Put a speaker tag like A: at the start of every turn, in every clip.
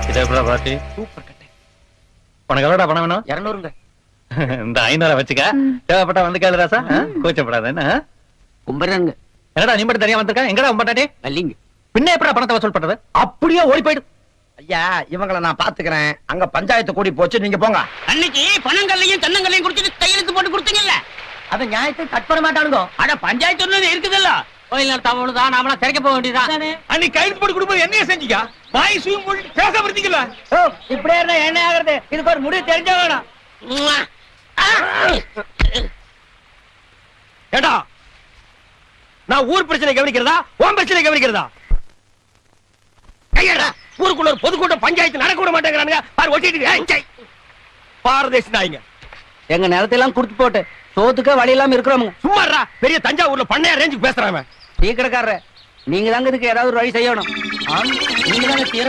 A: இதே பாட்டி
B: சூப்பர் கட்டை.
A: உனக்கு எவ்வளோடா பணம் வேணும்?
B: 200ங்க.
A: இந்த 500 வச்சுக்க. தேவைப்பட்டா வந்து கேளு ராசா. கூச்சப்படாத. என்ன
B: கும்பரங்க.
A: என்னடா நீ மட்டும் தனியா வந்திருக்க? எங்கடா உம்பட்டாட்டி?
B: நல்லிங்க.
A: பின்ன எப்படா பணத்தை வசூல் பண்றது? அப்படியே ஓடி போயிடு.
C: ஐயா இவங்களை நான் பாத்துக்கிறேன். அங்க பஞ்சாயத்து கூடி போச்சு, நீங்க போங்க.
B: அன்னைக்கு பணங்கள்லையும் தென்னங்கள்லையும் குடிச்சிட்டு கையெழுத்து போட்டு கொடுத்தீங்கல்ல,
C: அது நியாயத்தை கட் பண்ண மாட்டானுங்க.
B: அட பஞ்சாயத்து ஒண்ணு இருக்குதுல்ல, கோயில் நடத்தாமதான் நாமளா திறக்க போக வேண்டியதான்.
D: அன்னைக்கு கைது போட்டு கொடுப்பது என்ன செஞ்சீங்க? வாய் சுயம் போட்டு பேச வருத்தீங்களா?
C: இப்படியே இருந்தா என்ன ஆகுறது? இதுக்கு ஒரு முடிவு தெரிஞ்ச வேணும்.
D: ஏடா நான் ஊர் பிரச்சனை கவனிக்கிறதா உன் பிரச்சனை கவனிக்கிறதா? கையடா, ஊருக்குள்ள ஒரு பொதுக்கூட்டம் பஞ்சாயத்து நடக்க விட மாட்டேங்கிறானுங்க. பாரு ஒட்டிட்டு பாரதேசி நாய்ங்க.
C: எங்க நிலத்தையெல்லாம் குடுத்து போட்டு சோத்துக்க வழி இல்லாம இருக்கிறோம்.
D: சும்மாறா, பெரிய தஞ்சாவூர்ல பண்ணையா ரேஞ்சுக்கு பேசுறாங்க.
C: டீ கடைக்காரர, நீங்க தாங்க இதுக்கு ஏதாவது ஒரு வழி செய்யணும். நீங்க தாங்க தீர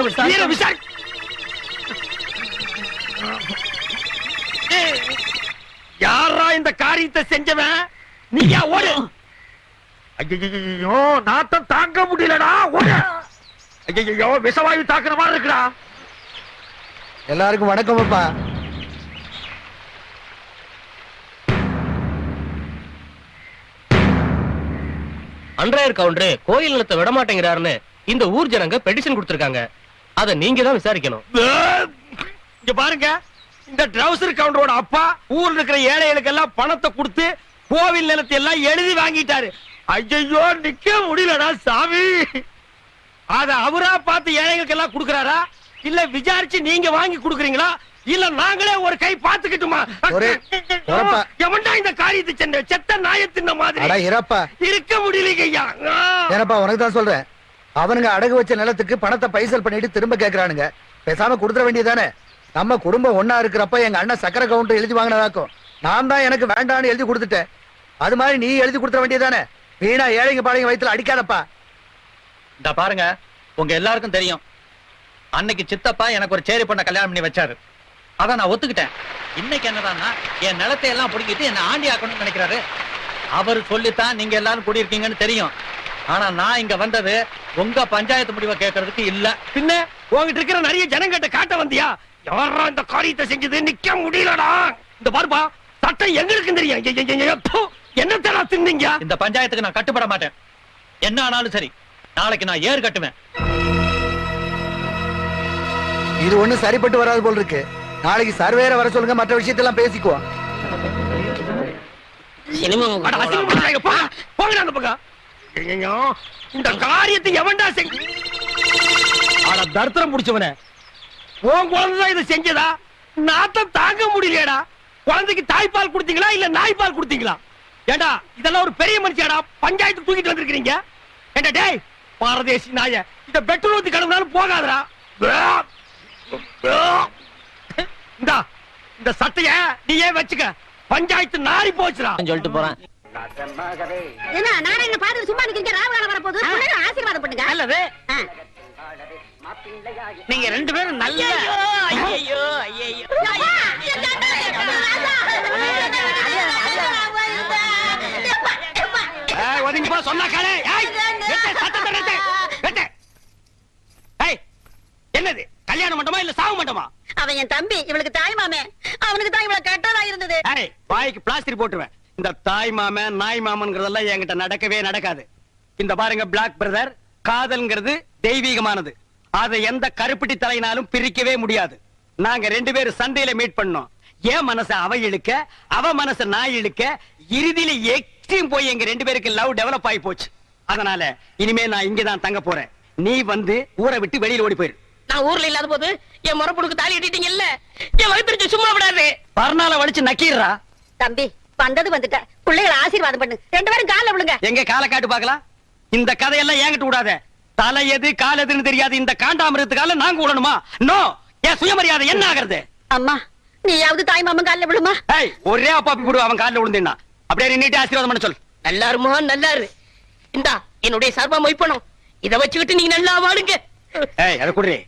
C: விசாரி.
D: யாரா இந்த காரியத்தை செஞ்சவன்? நீயா ஓடு. ஐயோ நாத்தம் தாங்க முடியலடா, ஓடு. ஐயோ விஷவாயு தாக்குற மாதிரி இருக்குடா.
C: எல்லாருக்கும் வணக்கம் அப்பா.
E: அன்றாயர் கவுண்டர் கோயில் நிலத்தை விட மாட்டேங்கிறாருன்னு இந்த ஊர் ஜனங்க பெட்டிஷன் கொடுத்திருக்காங்க. அத நீங்க தான் விசாரிக்கணும்.
D: இங்க பாருங்க, இந்த ட்ரவுசர் கவுண்டரோட அப்பா ஊர்ல இருக்கிற ஏழைகளுக்கு எல்லாம் பணத்தை கொடுத்து கோவில் நிலத்தை எல்லாம் எழுதி வாங்கிட்டாரு. ஐயோ நிக்க முடியலடா சாமி. அத அவரா பார்த்து ஏழைகளுக்கு எல்லாம் கொடுக்கறாரா, இல்ல விசாரிச்சு நீங்க வாங்கி கொடுக்கறீங்களா, இல்ல நாங்களே ஒரு கை பாத்துக்கிட்டுமா? எவன்டா இந்த காரியத்தை செஞ்ச? செத்த நாயத்தின் மாதிரி இருக்க முடியலைங்க ஐயா.
C: ஏனப்பா உனக்கு தான் சொல்றேன். அவனுங்க அடகு வச்ச நிலத்துக்கு பணத்தை பைசல் பண்ணிட்டு திரும்ப கேக்குறானுங்க. பேசாம கொடுத்துட வேண்டியதானே. நம்ம குடும்பம் ஒன்னா இருக்கிறப்ப எங்க அண்ணன் சக்கரை கவுண்டர் எழுதி வாங்கினதாக்கும். நான் தான் எனக்கு வேண்டான்னு எழுதி கொடுத்துட்டேன். அது மாதிரி நீ எழுதி கொடுத்துட வேண்டியதானே. வீணா ஏழைங்க பாளைங்க வயித்துல அடிக்காதப்பா.
A: இந்த பாருங்க, உங்க எல்லாருக்கும் தெரியும், அன்னைக்கு சித்தப்பா எனக்கு ஒரு சேரி பொண்ண கல்யாணம் பண்ணி வச்சாரு. அத நான் ஒத்துக்கிட்டேன். இன்னைக்கு என்னடான்னா என் நிலத்தை எல்லாம் பிடிக்கிட்டு என்ன ஆண்டி ஆக்கணும்னு நினைக்கிறாரு. அவர் சொல்லித்தான் நீங்க எல்லாரும் குடியிருக்கீங்கன்னு தெரியும். ஆனா நான் இங்க வந்தது உங்க பஞ்சாயத்து முடிவை கேட்கறதுக்கு இல்ல.
D: பின்ன உங்ககிட்ட இருக்கிற நிறைய ஜனங்கிட்ட காட்ட வந்தியா? யாரா இந்த காரியத்தை செஞ்சது? நிக்க முடியலடா. இந்த பாருப்பா, சட்டம் எங்களுக்கு தெரியும். என்ன தரா தின்னீங்க?
A: இந்த பஞ்சாயத்துக்கு நான் கட்டுப்பட மாட்டேன். என்ன ஆனாலும் சரி, நாளைக்கு நான் ஏறு கட்டுவேன்.
C: இது ஒண்ணு சரிப்பட்டு வராது போல் இருக்கு. நாளைக்கு சர்வேர வர சொல்லுங்க, மற்ற விஷயத்தெல்லாம் பேசிக்குவோம்.
D: இந்த காரியத்தை எவன்டா செஞ்ச? தர்த்தரம் முடிச்சவன உன் குழந்தைதான் இதை செஞ்சதா? நாத்தம் தாங்க முடியலடா. குழந்தைக்கு தாய்ப்பால் கொடுத்தீங்களா இல்ல நாய்ப்பால் கொடுத்தீங்களா? ஏண்டா இதெல்லாம் ஒரு பெரிய மனுஷியாடா, பஞ்சாயத்து தூக்கிட்டு வந்திருக்கீங்க. ஏண்டா டேய் பாரதேசி நாய, இந்த பெட்ரோல் ஊத்தி கடவுனாலும் போகாதடா. இந்த சட்டைய நீயே வச்சுக்க. பஞ்சாயத்து நாரி போச்சுடா
B: சொல்லிட்டு போறேன்.
F: என்ன நாராயண பாத்து சும்மா நிக்கிறீங்க? ராவகாலம் வர போகுது. ஆசீர்வாதம் பண்ணுங்க.
B: நல்லது. நீங்க ரெண்டு பேரும் நல்ல. ஐயோ ஐயோ
D: ஒதுங்கி போ சொன்னா காலே. என்னது கல்யாண மண்டபமா இல்ல சாவு மண்டபமா?
F: அவன் என் தம்பி, இவளுக்கு தாய் மாமே. அவனுக்கு தான் இவள கட்டதா இருந்தது.
D: வாய்க்கு பிளாஸ்டிக் போட்டுருவேன். இந்த தாய் மாமன் நாய் மாமன்ங்கிறதெல்லாம் என்கிட்ட நடக்கவே நடக்காது. இந்த பாருங்க பிளாக் பிரதர், காதல்ங்கிறது தெய்வீகமானது. அதை எந்த கருப்பட்டி தலையினாலும் பிரிக்கவே முடியாது. நாங்க ரெண்டு பேரும் சண்டையில மீட் பண்ணோம். என் மனச அவ இழுக்க, அவ மனச நான் இழுக்க, இறுதியில எக்ஸ்ட்ரீம் போய் எங்க ரெண்டு பேருக்கு லவ் டெவலப் ஆகி போச்சு. அதனால இனிமே நான் இங்கதான் தங்க போறேன். நீ வந்து ஊரை விட்டு வெளியில ஓடி போயிரு.
B: நான் ஊர்ல இல்லாத போது என் முறப்புடுக்கு தாலி கட்டிட்டீங்கல்ல, என் வயிற்று சும்மா விடாது.
D: பர்னால வலிச்சு நக்கீரா.
F: தம்பி வந்தது வந்துட்ட, பிள்ளைகளை ஆசீர்வாதம் பண்ணு. ரெண்டு பேரும் கால விழுங்க.
D: எங்க கால காட்டு பாக்கலாம். இந்த கதையெல்லாம் என்கிட்ட விடாத. தலை எது கால் எதுன்னு தெரியாது இந்த காண்டாமிருத்துக்கால நாங்க விடணுமா? நோ. என் சுயமரியாதை என்ன ஆகிறது?
F: அம்மா நீயாவது தாய் மாமன் கால விழுமா?
D: ஒரே அப்பாப்பி போடு அவன் காலில் விழுந்தா. அப்படியே நீட்டு ஆசீர்வாதம் பண்ண சொல்.
B: நல்லாருமா நல்லாரு. இந்தா என்னுடைய சார்பா மொய்ப்பணும். இதை வச்சுக்கிட்டு நீங்க நல்லா வாடுங்க.
D: அதை குடுறே.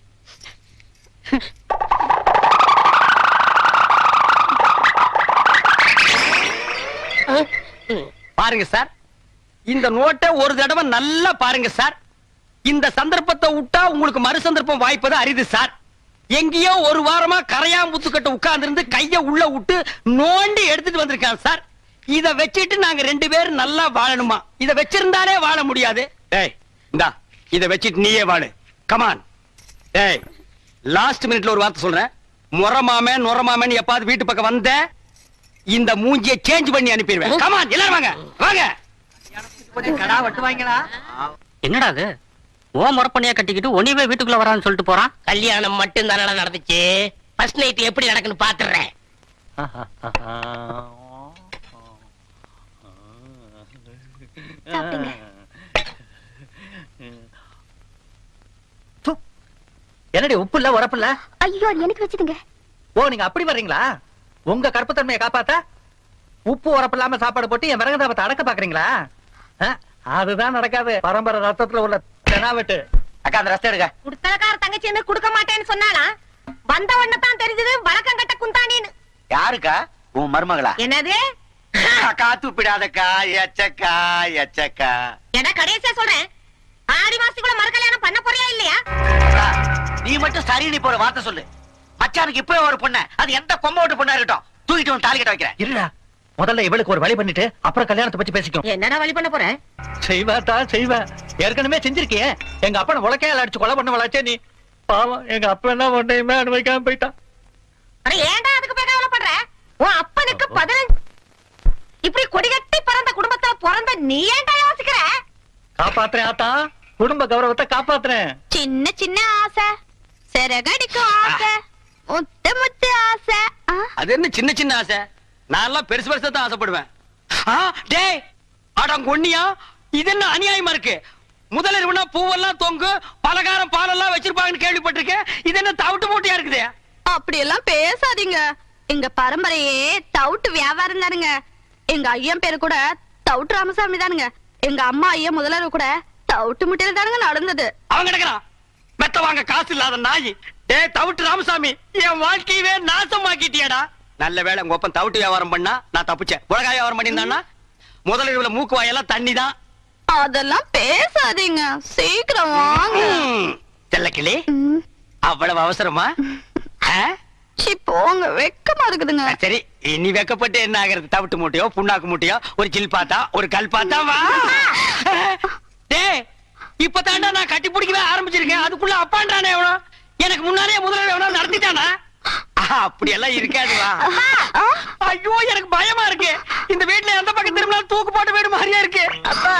D: பாருங்க சார், இந்த நோட்டை ஒரு தடவை நல்லா பாருங்க சார். இந்த சந்தர்ப்பத்தை விட்டா உங்களுக்கு மறு சந்தர்ப்பம் வாய்ப்பது அரிது சார். எங்கேயோ ஒரு வாரமா கரையாம்புத்துக்கிட்ட உட்கார்ந்து இருந்து கைய உள்ள விட்டு நோண்டி எடுத்துட்டு வந்திருக்கான் சார். இத வச்சிட்டு நாங்க 2 பேரும் நல்லா வாழணுமா? இத வச்சிருந்தாலே வாழ முடியாது. டேய் இந்தா இத வச்சிட்டு நீயே வாழு. கமான். டேய் லாஸ்ட் மினிட்ல ஒரு வார்த்தை சொல்றேன். நொரமாமன் எப்பாவது வீட்டு பக்கம் வந்த இந்த மூஞ்சியை சேஞ்ச் பண்ணி அனுப்பிடுவேன். கமான் எல்லாரும் வாங்க வாங்க.
A: கடா வெட்டுவாங்களா?
B: என்னடா அது ஓ முறப்பண்ணியா கட்டிக்கிட்டு ஒனிவே வீட்டுக்குள்ள வரான்னு சொல்லிட்டு போறான். கல்யாணம் மட்டும் தானே நடந்துச்சு. ஃபர்ஸ்ட் நைட் எப்படி நடக்குன்னு பாத்துறேன்.
A: என்னடி உப்பு இல்ல உரப்பு இல்ல?
F: ஐயோ அது எனக்கு வச்சுடுங்க.
A: ஓ நீங்க அப்படி வர்றீங்களா? உங்க கற்புத்தன்மையை காப்பாத்த உப்பு உரப்பு இல்லாம சாப்பாடு போட்டு என் விறகு தாபத்தை அடக்க பாக்குறீங்களா? அதுதான் நடக்காது. பரம்பரை ரத்தத்துல உள்ள தெனாவெட்டு.
D: அக்கா அந்த ரஸ்தை எடுக்க.
F: குடுத்தலக்கார தங்கச்சி என்ன கொடுக்க மாட்டேன்னு சொன்னானா? வந்த உடனே தான் தெரிஞ்சது வழக்கம் கட்ட குந்தானின்னு.
D: யாருக்கா? உன் மருமகளா?
F: என்னது?
D: காத்து பிடாதக்கா. எச்சக்கா.
F: என்ன கடைசியா சொல்றேன். ஆடி மாசத்துக்குள்ள மறு கல்யாணம் பண்ண போறியா இல்லையா?
D: நீ மட்டும் சரின்னு போற வார்த்தை சொல்லு. மச்சானுக்கு இப்ப ஒரு பொண்ணு, அது எந்த கொம்ப ஓட்டு பொண்ணா இருக்கட்டும், தூக்கிட்டு வந்து தாலி கட்ட வைக்கிறேன்.
A: இருடா, முதல்ல இவளுக்கு ஒரு வழி பண்ணிட்டு அப்புறம் கல்யாணத்தை பத்தி பேசிக்கும்.
F: என்னடா வழி பண்ண போற?
A: செய்வா ஏற்கனவே செஞ்சிருக்கியே. எங்க அப்பனை உலக்கையால அடிச்சு கொலை பண்ண வளாச்சே நீ. பாவம் எங்க அப்பா என்ன ஒன்றையுமே அனுபவிக்காம போயிட்டான்.
F: அட ஏன்டா அதுக்கு போய் கவலைப்படுற? உன் அப்பனுக்கு 15 இப்படி கொடிகட்டி பிறந்த குடும்பத்துல பிறந்த நீ ஏன்டா யோசிக்கிற?
A: காப்பாத்துறேன் ஆத்தா, குடும்ப கௌரவத்தை காப்பாத்துறேன்.
F: சின்ன சின்ன ஆசை, சிறகடிக்கும் ஆசை, முத்து ஆசை.
D: அது என்ன சின்ன சின்ன ஆசை? நான் எல்லாம் பெருசு பெருசா தான் ஆசைப்படுவேன். டேய் அடங்கொன்னியா, இது என்ன அநியாயமா இருக்கு? முதலிரவுனா பூவெல்லாம் தொங்கு, பலகாரம் பாலெல்லாம் வச்சிருப்பாங்கன்னு கேள்விப்பட்டிருக்கேன். இது என்ன தவிட்டு மூட்டையா இருக்குது?
G: அப்படி எல்லாம் பேசாதீங்க. எங்க பரம்பரையே தவுட்டு வியாபாரம் தானுங்க. எங்க ஐயன் பேரு கூட தவுட்டு ராமசாமி தானுங்க. எங்க அம்மா ஐயன் முதலரு கூட தவுட்டு முட்டையில தானுங்க நடந்தது.
D: அவன் கிடக்குறான் மெத்த வாங்க காசு இல்லாத நாய். டேய் தவுட்டு ராமசாமி, என் வாழ்க்கையவே நாசமாக்கிட்டியாடா. நல்ல வேளை உங்க ஒப்பன் தவுட்டு வியாபாரம் பண்ணா நான் தப்பிச்சேன். உலகாய வியாபாரம் பண்ணியிருந்தான்னா முதலிரவுல மூக்கு வாயெல்லாம் தண்ணி தான்.
G: அதெல்லாம் பேசாதீங்க, சீக்கிரம் வாங்க.
D: செல்லக்கிளி, அவ்வளவு அவசரமா?
G: சி போங்க, வெக்கமா இருக்குதுங்க.
D: சரி, நீ வெக்கப்பட்டு என்ன ஆகிறது? தவிட்டு மூட்டையோ புண்ணாக்கு மூட்டையோ ஒரு சில் பார்த்தா ஒரு கல் பார்த்தா வா. டேய் இப்பதாண்டா நான் கட்டி பிடிக்கவே ஆரம்பிச்சிருக்கேன், அதுக்குள்ள அப்பான்றானே எவனோ. எனக்கு முன்னாலே முதல்ல எவனோ நடத்திட்டானா? அப்படி எல்லாம் இருக்காது வா. ஐயோ எனக்கு பயமா இருக்கு. இந்த வீட்டுல எந்த பக்கம் திரும்பினாலும் தூக்கு போட்டு வீடு மாதிரியா இருக்கு.
B: அப்பா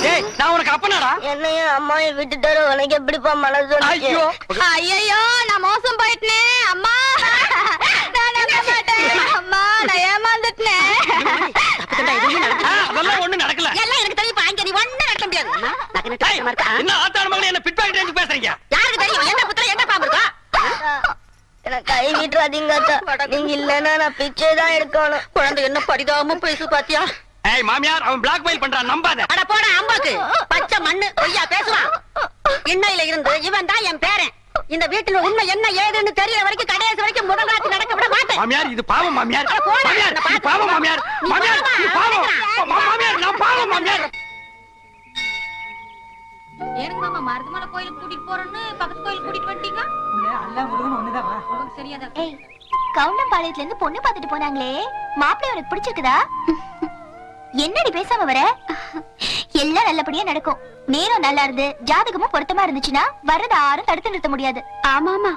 D: டேய் நான் உனக்கு அப்பனாடா?
B: என்னையும் அம்மாவையும் விட்டுட்டாரு, உனக்கு எப்படிப்பா மனசு?
D: ஐயோ
G: ஐயோ நான் மோசம் போயிட்டேன் அம்மா. நான் நம்ப மாட்டேன் அம்மா, நான் ஏமாந்துட்டேன்.
D: அதெல்லாம் ஒண்ணு நடக்கல.
F: எல்லாம் எனக்கு தெரியும். அங்க நீ ஒண்ணு நடக்க முடியாது.
D: என்ன ஆத்தாட மகளே என்ன பிட்பாக்கெட் ரேஞ்ச் பேசுறீங்க?
F: யாருக்கு தெரியும் என்ன புத்திர என்ன பாம்பு இருக்கா?
B: எனக்கு கை விட்டுறாதீங்க. நீங்க இல்லன்னா நான் பிச்சை தான் எடுக்கணும்.
F: குழந்தை என்ன பரிதாபமா பேசு பாத்தியா?
D: ஏய் மாமியார், அவன் பிளாக்மெயில் பண்றான், நம்பாத.
F: அட போடா அம்பாக்கு, பச்சை மண்ணு பொய்யா பேசுவான். இன்னையில இருந்து இவன் தான் என் பேரன். இந்த வீட்டுல உண்மை என்ன ஏதுன்னு தெரியற வரைக்கும் கடைசி வரைக்கும் முதல் ராத்திரி நடக்க விட மாட்டேன்.
D: மாமியார் இது பாவம் மாமியார்.
F: அட போடா,
D: மாமியார்
F: நான்
D: இது பாவம் மாமியார். மாமியார் இது பாவம். மாமியார் நான் பாவம் மாமியார்.
F: ஏனுங்க மாமா மருதமலை கோயிலுக்கு கூட்டிட்டு போறேன்னு பக்கத்து கோயிலுக்கு கூட்டிட்டு வந்துட்டீங்க? சரியாதான்.
H: ஏய், கவுண்டம்பாளையத்துல இருந்து பொண்ணு பாத்துட்டு போனாங்களே, மாப்பிள்ளை உனக்கு பிடிச்சிருக்குதா? என்னடி பேசாம வர? எல்லாம் நல்லபடியா நடக்கும். நேரம் நல்லா இருந்து ஜாதகமும் பொருத்தமா இருந்துச்சுன்னா வர்றது யாரும் தடுத்து நிறுத்த முடியாது.
G: ஆமாமா.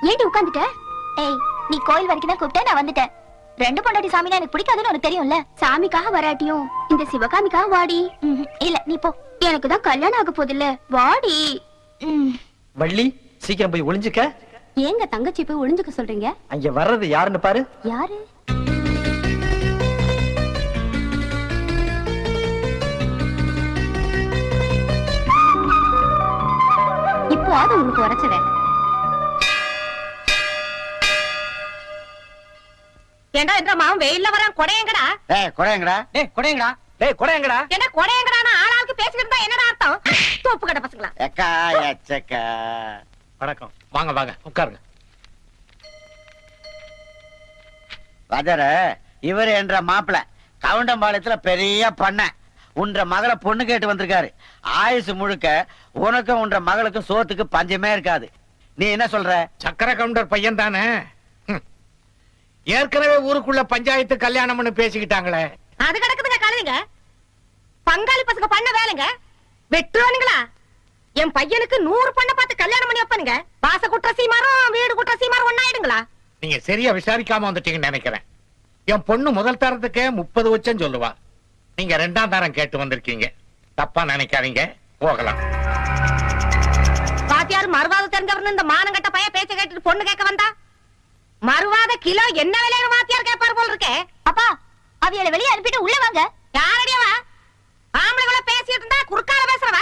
H: ஏண்டி உட்கார்ந்துட்ட? ஏய், நீ கோயில் வரைக்கும் தான் கூப்பிட்ட, நான் வந்துட்டேன். 2 பொண்டாட்டி சாமினா எனக்கு பிடிக்காதுன்னு உனக்கு தெரியும்ல.
G: சாமிக்காக வராட்டியும் இந்த சிவகாமிக்காக வாடி.
H: இல்ல நீ போ.
G: எனக்கு தான் கல்யாணம் ஆக போதில்ல, வாடி.
A: வள்ளி சீக்கிரம் போய் ஒளிஞ்சுக்க.
G: ஏங்க தங்கச்சி போய் ஒளிஞ்சுக்க சொல்றீங்க?
A: அங்க வர்றது யாருன்னு பாரு.
H: யாரு?
G: இப்போ அது உங்களுக்கு உரைச்ச வேலை.
F: ஏண்டா இந்த மாவன் வெயில்ல வரான் கொடையங்கடா.
D: குறையங்கடா.
A: கொடையங்கடா.
F: என்ன கொடையங்கடானா ஆளாளுக்கு பேசிக்கிட்டு இருந்தா என்னடா அர்த்தம்? தோப்பு கடை பசங்களா.
D: எக்கா எச்சக்கா.
A: வணக்கம். வாங்க வாங்க உட்காருங்க.
I: வதர இவர் என்ற மாப்பிள கவுண்டம்பாளையத்துல பெரிய பண்ண உன்ற மகளை பொண்ணு கேட்டு வந்திருக்காரு. ஆயுசு முழுக்க உனக்கும் உன்ற மகளுக்கும் சோத்துக்கு பஞ்சமே இருக்காது. நீ என்ன சொல்ற?
J: சக்கர கவுண்டர் பையன் தானே? ஏற்கனவே ஊருக்குள்ள பஞ்சாயத்து கல்யாணம்னு பேசிக்கிட்டாங்களே.
F: அது கிடக்குதுங்க கழுதுங்க. பங்காளி பசங்க பண்ண வேலைங்க வெட்டுவானுங்களா? என் பையனுக்கு 100 பண்ண பார்த்து கல்யாணம் பண்ணி வைப்பானுங்க. பாச குற்ற சீமாரும் வீடு குற்ற சீமாரும் ஒன்னாயிடுங்களா?
J: நீங்க சரியா விசாரிக்காம வந்துட்டீங்கன்னு நினைக்கிறேன். என் பொண்ணு முதல் தரத்துக்கே 30 லட்சம் சொல்லுவா. நீங்க 2ஆம் தரம் கேட்டு வந்திருக்கீங்க. தப்பா நினைக்காதீங்க, போகலாம்.
F: பாத்தியாரு மறுவாத தெரிஞ்சவர்னு இந்த மானங்கட்ட பைய பேச்ச கேட்டுட்டு பொண்ணு கேட்க வந்தா? மறுவாத கிலோ என்ன விலைன்னு வாத்தியார் கேட்பாரு போல இருக்கே.
H: அப்பா அவியல வெளியே அனுப்பிட்டு உள்ள வாங்க.
F: யாரடியவா? ஆம்பளைகள பேசிட்டு இருந்தா குறுக்கால பேசுறவ?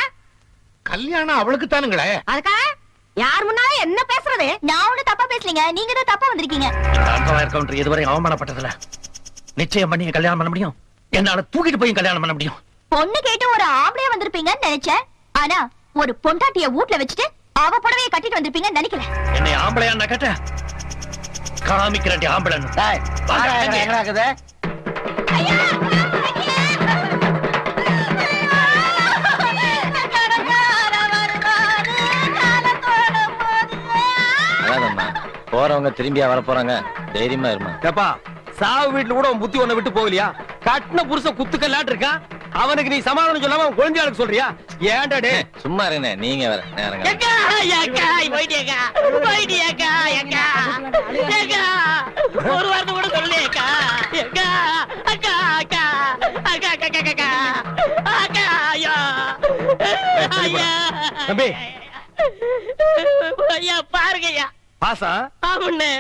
J: கல்யாணம் அவளுக்கு தானுங்களே.
F: அதுக்கா யார் முன்னால என்ன பேசுறது?
H: நான் ஒண்ணு தப்பா பேசலீங்க, நீங்க தான் தப்பா வந்திருக்கீங்க.
A: கவுண்டர் இதுவரை அவமானப்பட்டதுல நிச்சயம் பண்ணி கல்யாணம் பண்ண முடியும். என்னால தூக்கிட்டு போய் கல்யாணம் பண்ண முடியும்.
H: பொண்ணு கேட்டு ஒரு ஆம்பளையா வந்திருப்பீங்கன்னு நினைச்சேன். ஆனா ஒரு பொண்டாட்டிய வீட்ல வச்சுட்டு அவ புடவைய கட்டிட்டு வந்திருப்பீங்கன்னு நினைக்கல.
A: என்னை ஆம்பளையா நான் கேட்ட காமிக்கிறேன் ஆம்பளன்.
I: டேய், வாடா, எங்கடா இருக்குது?
E: போறவங்க திரும்பியா வர போறாங்க, தைரியமா இருமா.
D: ஏப்பா சாவு வீட்டுல கூட உன் புத்தி ஒண்ணு விட்டு போகலையா? கட்டின புருஷன் குத்துக்கல்லாட்டு இருக்கான், அவனுக்கு நீ சமாதானம் சொல்லாம அவன் குழந்தையாளுக்கு சொல்றியா? ஏன்டா டே
E: சும்மா இருங்க, நீங்க வேற நேரங்க.
B: ஒரு வார்த்தை கூட சொல்லு. அக்கா அக்கா அக்கா அக்கா அக்கா அக்கா அக்கா அக்கா ஐயா ஐயா
D: தம்பி
B: ஐயா பாருங்க ஐயா.
D: பாசா
B: ஆமாண்ணே,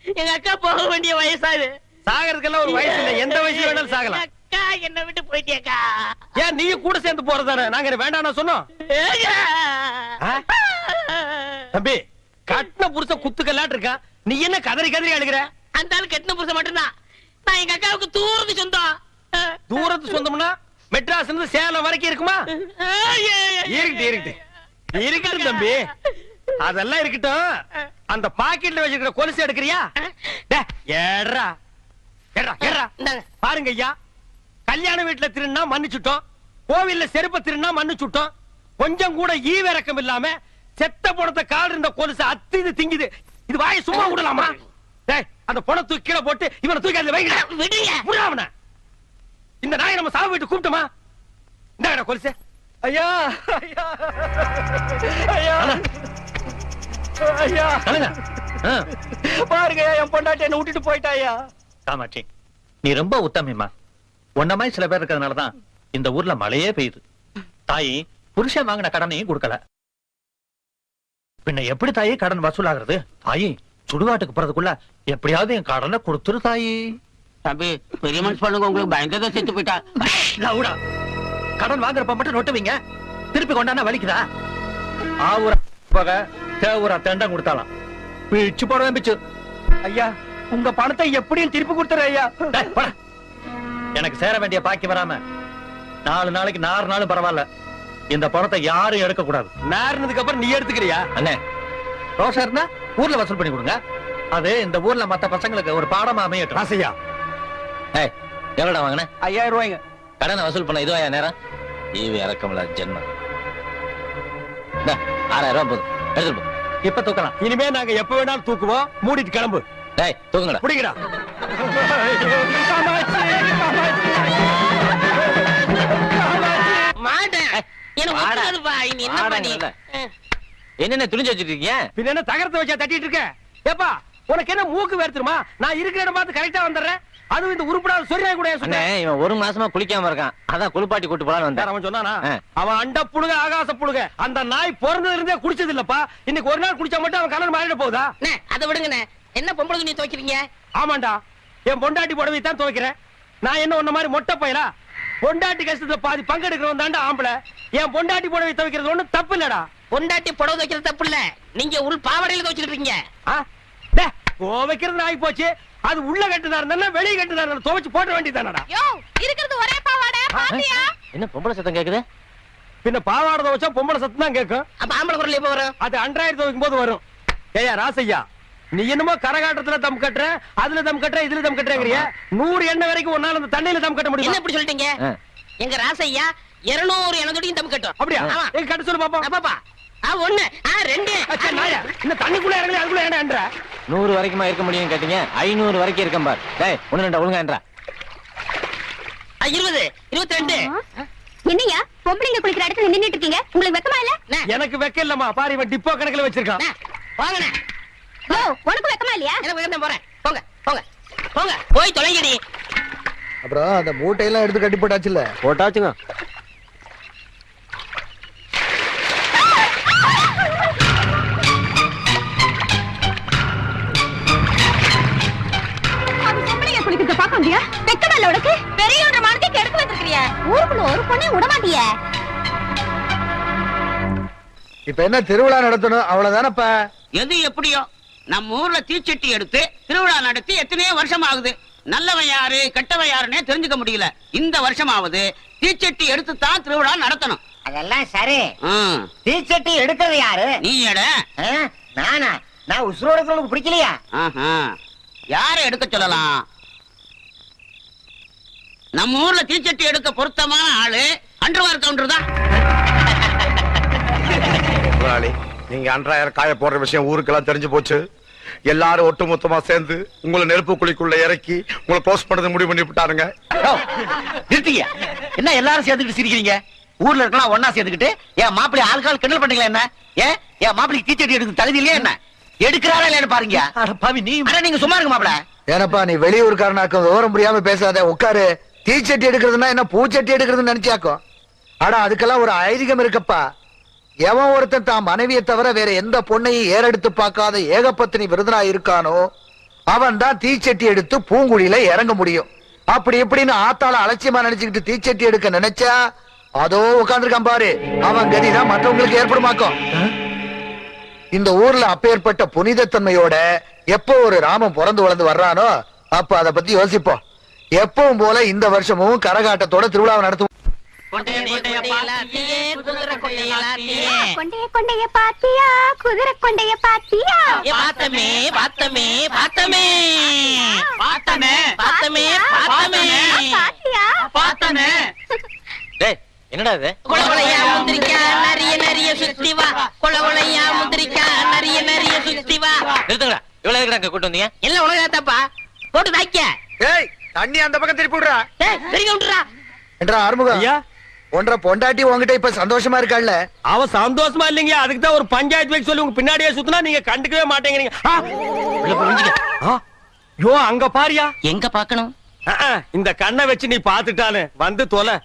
B: எங்க அக்கா போக வேண்டிய வயசாது.
D: சாகறதுக்கெல்லாம் ஒரு வயசு இல்ல, எந்த வயசு வேணாலும் சாகலாம்.
B: அக்கா என்ன விட்டு போயிட்டியக்கா.
D: ஏன் நீ கூட சேர்ந்து போறதானே? நாங்க வேண்டாம் சொன்னோம். தம்பி கட்டின புருஷன் குத்துக்கல்லாட்டு இருக்கான், நீ என்ன கதறி கதறி அழுகிற?
B: அந்த ஆள் கட்டின புருஷன் மட்டும்தான். நான் எங்க அக்காவுக்கு தூரத்து சொந்தம்.
D: தூரத்து சொந்தம்னா மெட்ராஸ் இருந்து சேலம் வரைக்கும் இருக்குமா? இருக்கட்டும் தம்பி, அதெல்லாம் இருக்கட்டும். அந்த பாக்கெட்ல வச்சிருக்கிற கொலுசு எடுக்கிறியா? ஏறா ஏறா ஏறா. பாருங்க ஐயா, கல்யாண வீட்டுல திருநா மன்னிச்சுட்டோம், கோவில்ல செருப்ப திருநா மன்னிச்சுட்டோம். கொஞ்சம் கூட ஈவிரக்கம் இல்லாம செத்த பணத்தை காடு இருந்த கொலுசு அத்திது திங்குது. இது வாயை சும்மா விடலாமா? அந்த பணம் தூக்கி கீழே போட்டு இவனை தூக்கி அதுல வைங்க. இந்த நாயை நம்ம சாவு வீட்டு கூப்பிட்டோமா? இந்த கொலுசு ஐயா ஐயா ஐயா ஐயா பாருங்க, என் பொண்டாட்டி என்ன விட்டுட்டு போயிட்டாயா.
A: காமாட்சி, நீ ரொம்ப உத்தமிமா. உன்ன மாதிரி சில பேர் இருக்கிறதுனாலதான் இந்த ஊர்ல மழையே பெய்யுது. தாயி புருஷன் வாங்கின கடனையும் கொடுக்கல. பின்ன எப்படி தாயி கடன் வசூலாகிறது? தாயி சுடுகாட்டுக்கு போறதுக்குள்ள எப்படியாவது என் கடனை கொடுத்துரு தாயி.
B: தம்பி பெரிய மனுஷ் பண்ணுங்க, உங்களுக்கு பயங்கரதான் செத்து போயிட்டா.
A: லவுடா, கடன் வாங்குறப்ப மட்டும் நொட்டுவீங்க, திருப்பி கொண்டானா வலிக்குதா? ஆவுரா போக தேவுரா தெண்டம் கொடுத்தாலாம் பிச்சு போடுவேன் பிச்சு.
D: ஐயா உங்க பணத்தை எப்படியும் திருப்பி கொடுத்துரு ஐயா.
A: எனக்கு சேர வேண்டிய பாக்கி வராம 4 நாளைக்கு 4 நாளும் பரவாயில்ல, இந்த பணத்தை யாரும் எடுக்க கூடாது.
D: நேர்னதுக்கு அப்புறம் நீ எடுத்துக்கிறியா?
A: அண்ணே ரோஷா இருந்தா ஊர்ல வசூல் பண்ணி கொடுங்க, அது இந்த ஊர்ல மத்த பசங்களுக்கு ஒரு பாடமா அமையட்டும்.
D: ராசையா
E: எவ்வளோடா வாங்கின?
D: 5000 ரூபாய்ங்க.
E: கடனை வசூல் பண்ண இதுவாயா நேரம்? ஈவி இறக்கமில்ல ஜென்மம். 6000 ரூபாய் போதும், எடுத்துட்டு போ.
A: இப்ப தூக்கலாம்.
D: இனிமே நாங்க எப்ப வேணாலும் தூக்குவோம், மூடிட்டு கிளம்பு.
E: டேய் தூக்குங்கடா.
D: புடிங்கடா.
B: மாட்டேன் என்ன பண்ணி
E: என்னென்ன துணிஞ்சு வச்சிட்டு இருக்கீங்க?
D: பின்ன என்ன தகரத்தை வச்சா தட்டிட்டு இருக்க? ஏப்பா உனக்கு என்ன மூக்கு வேர்த்துருமா? நான் இருக்கிற இடம் பார்த்து கரெக்டா வந்துடுறேன். அதுவும் இந்த உருப்படாத சொரியா கூட
E: இவன் 1 மாசமா குளிக்காம இருக்கான், அதான் குளிப்பாட்டி கூட்டு போலான்னு வந்தேன்.
D: அவன் சொன்னானா? அவன் அண்ட புழுக ஆகாச புழுக. அந்த நாய் பிறந்ததுல இருந்தே குடிச்சது இல்லப்பா. இன்னைக்கு ஒரு நாள் குடிச்சா மட்டும் அவன் கலர் மாறிட போகுதா?
B: அதை விடுங்கண்ணே, என்ன பொம்பளை துணி துவைக்கிறீங்க?
D: ஆமாண்டா, என் பொண்டாட்டி புடவை தான் துவைக்கிறேன். நான் என்ன உன்ன மாதிரி மொட்டை பையலா? பொண்டாட்டி கஷ்டத்துல பாதி பங்கெடுக்கிறவன் தாண்டா ஆம்பளை. என் பொண்டாட்டி புடவை துவைக்கிறது ஒண்ணும் தப்பு இல்லடா.
B: பொண்டாட்டி புடவை துவைக்கிறது தப்பு இல்ல, நீங்க உள் பாவாடையில துவைச்சிட்டு இருக்கீங்க.
D: துவைக்கிறது ஆகி போச்சு, அது உள்ள கட்டுதா இருந்தா வெளியே கட்டுதா இருந்தா துவைச்சு போட வேண்டியதானடா.
G: இருக்கிறது ஒரே பாவாடை பாத்தியா?
E: என்ன பொம்பளை சத்தம் கேக்குது?
D: பின்ன பாவாடை துவைச்சா பொம்பளை சத்தம் தான் கேட்கும்.
B: அப்ப ஆம்பளை குரல் எப்ப வரும்?
D: அது அன்றாயிரம் துவைக்கும் போது வரும். ஏயா ராசையா, நீ என்னமோ கரகாட்டத்துல தம் கட்டுற, அதுல தம் கட்டுற, இதுல தம் கட்டுறங்கிறிய. 100 எண்ணெய் வரைக்கும் ஒன்னால அந்த தண்ணியில தம் கட்ட முடியும்.
B: என்ன இப்படி சொல்லிட்டீங்க? எங்க ராசையா 200 எண்ணெய் தொட்டியும் தம் கட்டும்.
D: அப்படியா? எங்க கட்ட சொல்லு பாப்போம்.
B: பாப்பா 1 2
D: இந்த தண்ணிக்குள்ள இறங்கல அதுக்குள்ள ஏன்டா
K: 100 வரைக்குமா இருக்க முடியும் கேட்டீங்க 500 வரைக்கும் இருக்கேன் பார். டேய் 1 ஒழுங்கா
B: 20 22
H: என்னையா பொம்பளைங்க குளிக்கிற இடத்துல நின்னுட்டு இருக்கீங்க உங்களுக்கு வெக்கமா இல்ல
D: எனக்கு வெக்க இல்லம்மா பாரு இவன் டிப்போ கணக்குல வச்சிருக்கான்
B: வாங்கண்ணே
H: ஓ உனக்கு வெக்கமா இல்லையா
B: எனக்கு வேணும் போறேன் போங்க போங்க போங்க போய் தொலைங்கடி
C: அப்புறம் அந்த மூட்டையெல்லாம் எடுத்து கட்டி போட்டாச்சுல்ல?
K: போட்டாச்சுங்க.
H: பொம்பளைங்க குளிக்கிறத பாக்க முடியா வெக்கமா இல்ல உனக்கு பெரியவன்ற மானத்தை கெடுத்து வச்சிருக்கிறியா ஊருக்குள்ள ஒரு பொண்ணே விட மாட்டியா
C: இப்ப என்ன திருவிழா நடத்தணும் அவ்வளவுதானப்பா?
B: எது எப்படியோ நம்ம ஊர்ல தீச்சட்டி எடுத்து திருவிழா நடத்தி எத்தனையோ வருஷம் ஆகுது. நல்லவன் யாரு கெட்டவன் யாருன்னே தெரிஞ்சுக்க முடியல. இந்த வருஷமாவது தீச்சட்டி எடுத்து தான் திருவிழா நடத்தணும்.
L: அதெல்லாம் சரி. தீச்சட்டி எடுக்கிறது யாரு?
B: நீ எட
L: நானா? நான் உசுரோட இருக்கிறவங்களுக்கு பிடிக்கலையா?
B: யார எடுக்க சொல்லலாம்? நம்ம ஊர்ல தீச்சட்டி எடுக்க பொருத்தமான ஆளு அண்டர்வார் கவுண்டர் தான்.
M: நீங்க அன்றாயிரம் காய போடுற விஷயம் ஊருக்கெல்லாம் தெரிஞ்சு போச்சு. எல்லாரும் ஒட்டுமொத்தமா சேர்ந்து உங்களை நெருப்பு குழிக்குள்ள இறக்கி உங்களை க்ளோஸ் பண்ணது முடிவு பண்ணி விட்டாருங்க.
L: நிறுத்திங்க. என்ன எல்லாரும் சேர்ந்துக்கிட்டு சிரிக்கிறீங்க? ஊர்ல இருக்கலாம் ஒன்னா சேர்ந்துக்கிட்டு என் மாப்பிள்ளை ஆள்கால் கிண்டல் பண்ணீங்களா என்ன? என் மாப்பிள்ளைக்கு தீச்சட்டி எடுக்க தகுதி இல்லையா என்ன? எடுக்கிறாரா இல்லையான்னு பாருங்க. நீங்க சும்மா இருங்க மாப்பிள்ள.
C: ஏனப்பா நீ வெளியூருக்காரனாக்கும் விவரம் புரியாம பேசாத. உட்காரு. தீச்சட்டி எடுக்கிறதுனா என்ன பூச்சட்டி எடுக்கிறதுன்னு நினைச்சாக்கும். ஆனா அதுக்கெல்லாம் ஒரு ஐதீகம் இருக்கப்பா. எவன் ஒருத்தன் தான் மனைவியை தவிர வேற எந்த பொண்ணையும் ஏறெடுத்து பார்க்காத ஏகப்பத்தினி விருதனா இருக்கானோ அவன் தான் தீச்சட்டி எடுத்து பூங்குழியில இறங்க முடியும். அப்படி எப்படின்னு ஆத்தால அலட்சியமா நினைச்சுக்கிட்டு தீச்சட்டி எடுக்க நினைச்சா அதோ உட்கார்ந்துருக்கான் பாரு, அவன் கதிதான் மற்றவங்களுக்கு ஏற்படுமாக்கும். இந்த ஊர்ல அப்பேற்பட்ட புனிதத்தன்மையோட எப்போ ஒரு ராமன் பிறந்து வளர்ந்து வர்றானோ அப்ப அதை பத்தி யோசிப்போம். எப்பவும் போல இந்த வருஷமும் கரகாட்டத்தோட திருவிழாவை நடத்துவோம்.
H: கொண்டைய பாத்தியா குதிரை கொண்டைய பாத்தியா
B: பாத்தமே பாத்தமே பாத்தமே பாத்தமே பாத்தமே பாத்தமே
H: பாத்தியா
B: பாத்தமே.
K: டேய் என்னடா இது?
B: கொலவளையா முந்திரிக்கா நரிய நரிய சுத்தி வா. கொலவளையா முந்திரிக்கா நரிய நரிய சுத்தி வா.
K: நிறுத்துங்கடா. இவ்வளவு எதுக்குடா கூட்டு வந்தீங்க?
B: எல்லாம் உலகத்தாப்பா போட்டு தாய்க்க.
C: ஏய் தண்ணி அந்த பக்கம் திருப்பி விடுறா.
B: பெரிய விட்டுறா
C: என்றா ஆறுமுகம் ஒன்ற பொண்டாட்டி உங்ககிட்ட இப்ப சந்தோஷமா இருக்காள்ல?
D: அவ சந்தோஷமா இல்லைங்க. அதுக்கு தான் ஒரு பஞ்சாயத்து வைக்க சொல்லி உங்க பின்னாடியே சுத்தினா நீங்க கண்டுக்கவே மாட்டேங்கிறீங்க. யோ அங்க பாரியா.
B: எங்க பாக்கணும்?
D: இந்த கண்ணை வச்சு நீ பாத்துட்டானு வந்து தொலை.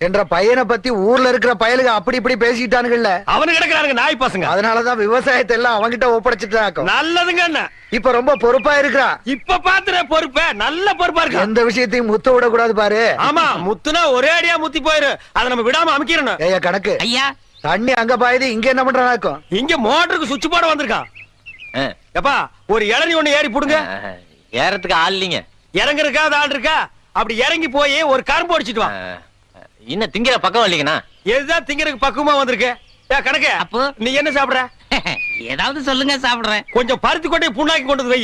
C: என்ற பையனை பத்தி ஊர்ல இருக்கிற பயலுங்க அப்படி இப்படி பேசிட்டானுங்கல்ல.
D: அவனு கிடக்குறானுங்க நாய் பசங்க.
C: அதனாலதான் விவசாயத்தை எல்லாம் அவங்கிட்ட ஒப்படைச்சிட்டாங்க.
D: நல்லதுங்க அண்ணா.
C: இப்ப ரொம்ப பொறுப்பா இருக்கிறான்.
D: இப்ப பாத்துற பொறுப்ப நல்ல பொறுப்பா இருக்கு.
C: எந்த விஷயத்தையும் முத்த விட கூடாது பாரு.
D: ஆமா முத்துனா ஒரே அடியா முத்தி போயிரு. அதை நம்ம விடாம அமைக்கிறோம்.
C: ஐயா கணக்கு
B: ஐயா
C: தண்ணி அங்க பாயுது, இங்க என்ன பண்றானாக்கும்?
D: இங்க மோட்டருக்கு சுவிட்ச் போட வந்திருக்கான். எப்பா ஒரு இளநீ ஒண்ணு ஏறி புடுங்க.
K: ஏறத்துக்கு ஆள் இல்லைங்க.
D: இறங்குறதுக்கா ஆள் இருக்கா? அப்படி இறங்கி போய் ஒரு கரும்பு அடிச்சிட்டு வா.
K: இன்னும் திங்கிற பக்கம் இல்லைங்கண்ணா.
D: எதுதான் திங்கிறதுக்கு பக்குவமா வந்திருக்கு. கணக்கு
B: அப்போ
D: நீ என்ன சாப்பிடுற?
B: ஏதாவது சொல்லுங்க சாப்பிடுறேன்.
D: கொஞ்சம் பருத்தி கொண்டே புண்ணாக்கி கொண்டு வை.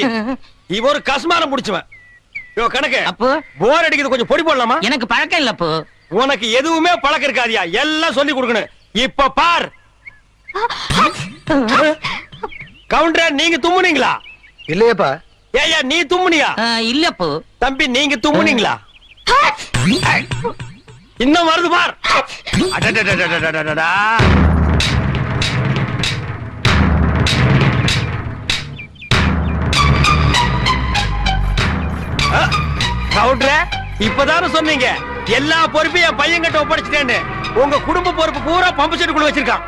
D: இவ ஒரு கஸ்மாரம் முடிச்சுவன். யோ கணக்கு
B: அப்போ
D: போர் அடிக்குது, கொஞ்சம் பொடி போடலாமா?
B: எனக்கு பழக்கம் இல்ல. அப்போ
D: உனக்கு எதுவுமே பழக்கம் இருக்காதியா, எல்லாம் சொல்லி கொடுக்கணும். இப்ப பார் கவுண்டர், நீங்க தும்முனீங்களா?
C: இல்லையப்பா.
D: ஏயா நீ தும்முனியா?
B: இல்லப்போ.
D: தம்பி நீங்க தும்முனீங்களா? இன்னும் வருது பார். கவுண்டர் இப்பதான சொன்னீங்க எல்லா பொறுப்பையும் என் பையன் கிட்ட ஒப்படைச்சிட்டேன்னு. உங்க குடும்ப பொறுப்பு பூரா பம்பு செட்டுக்குள்ள வச்சிருக்கான்.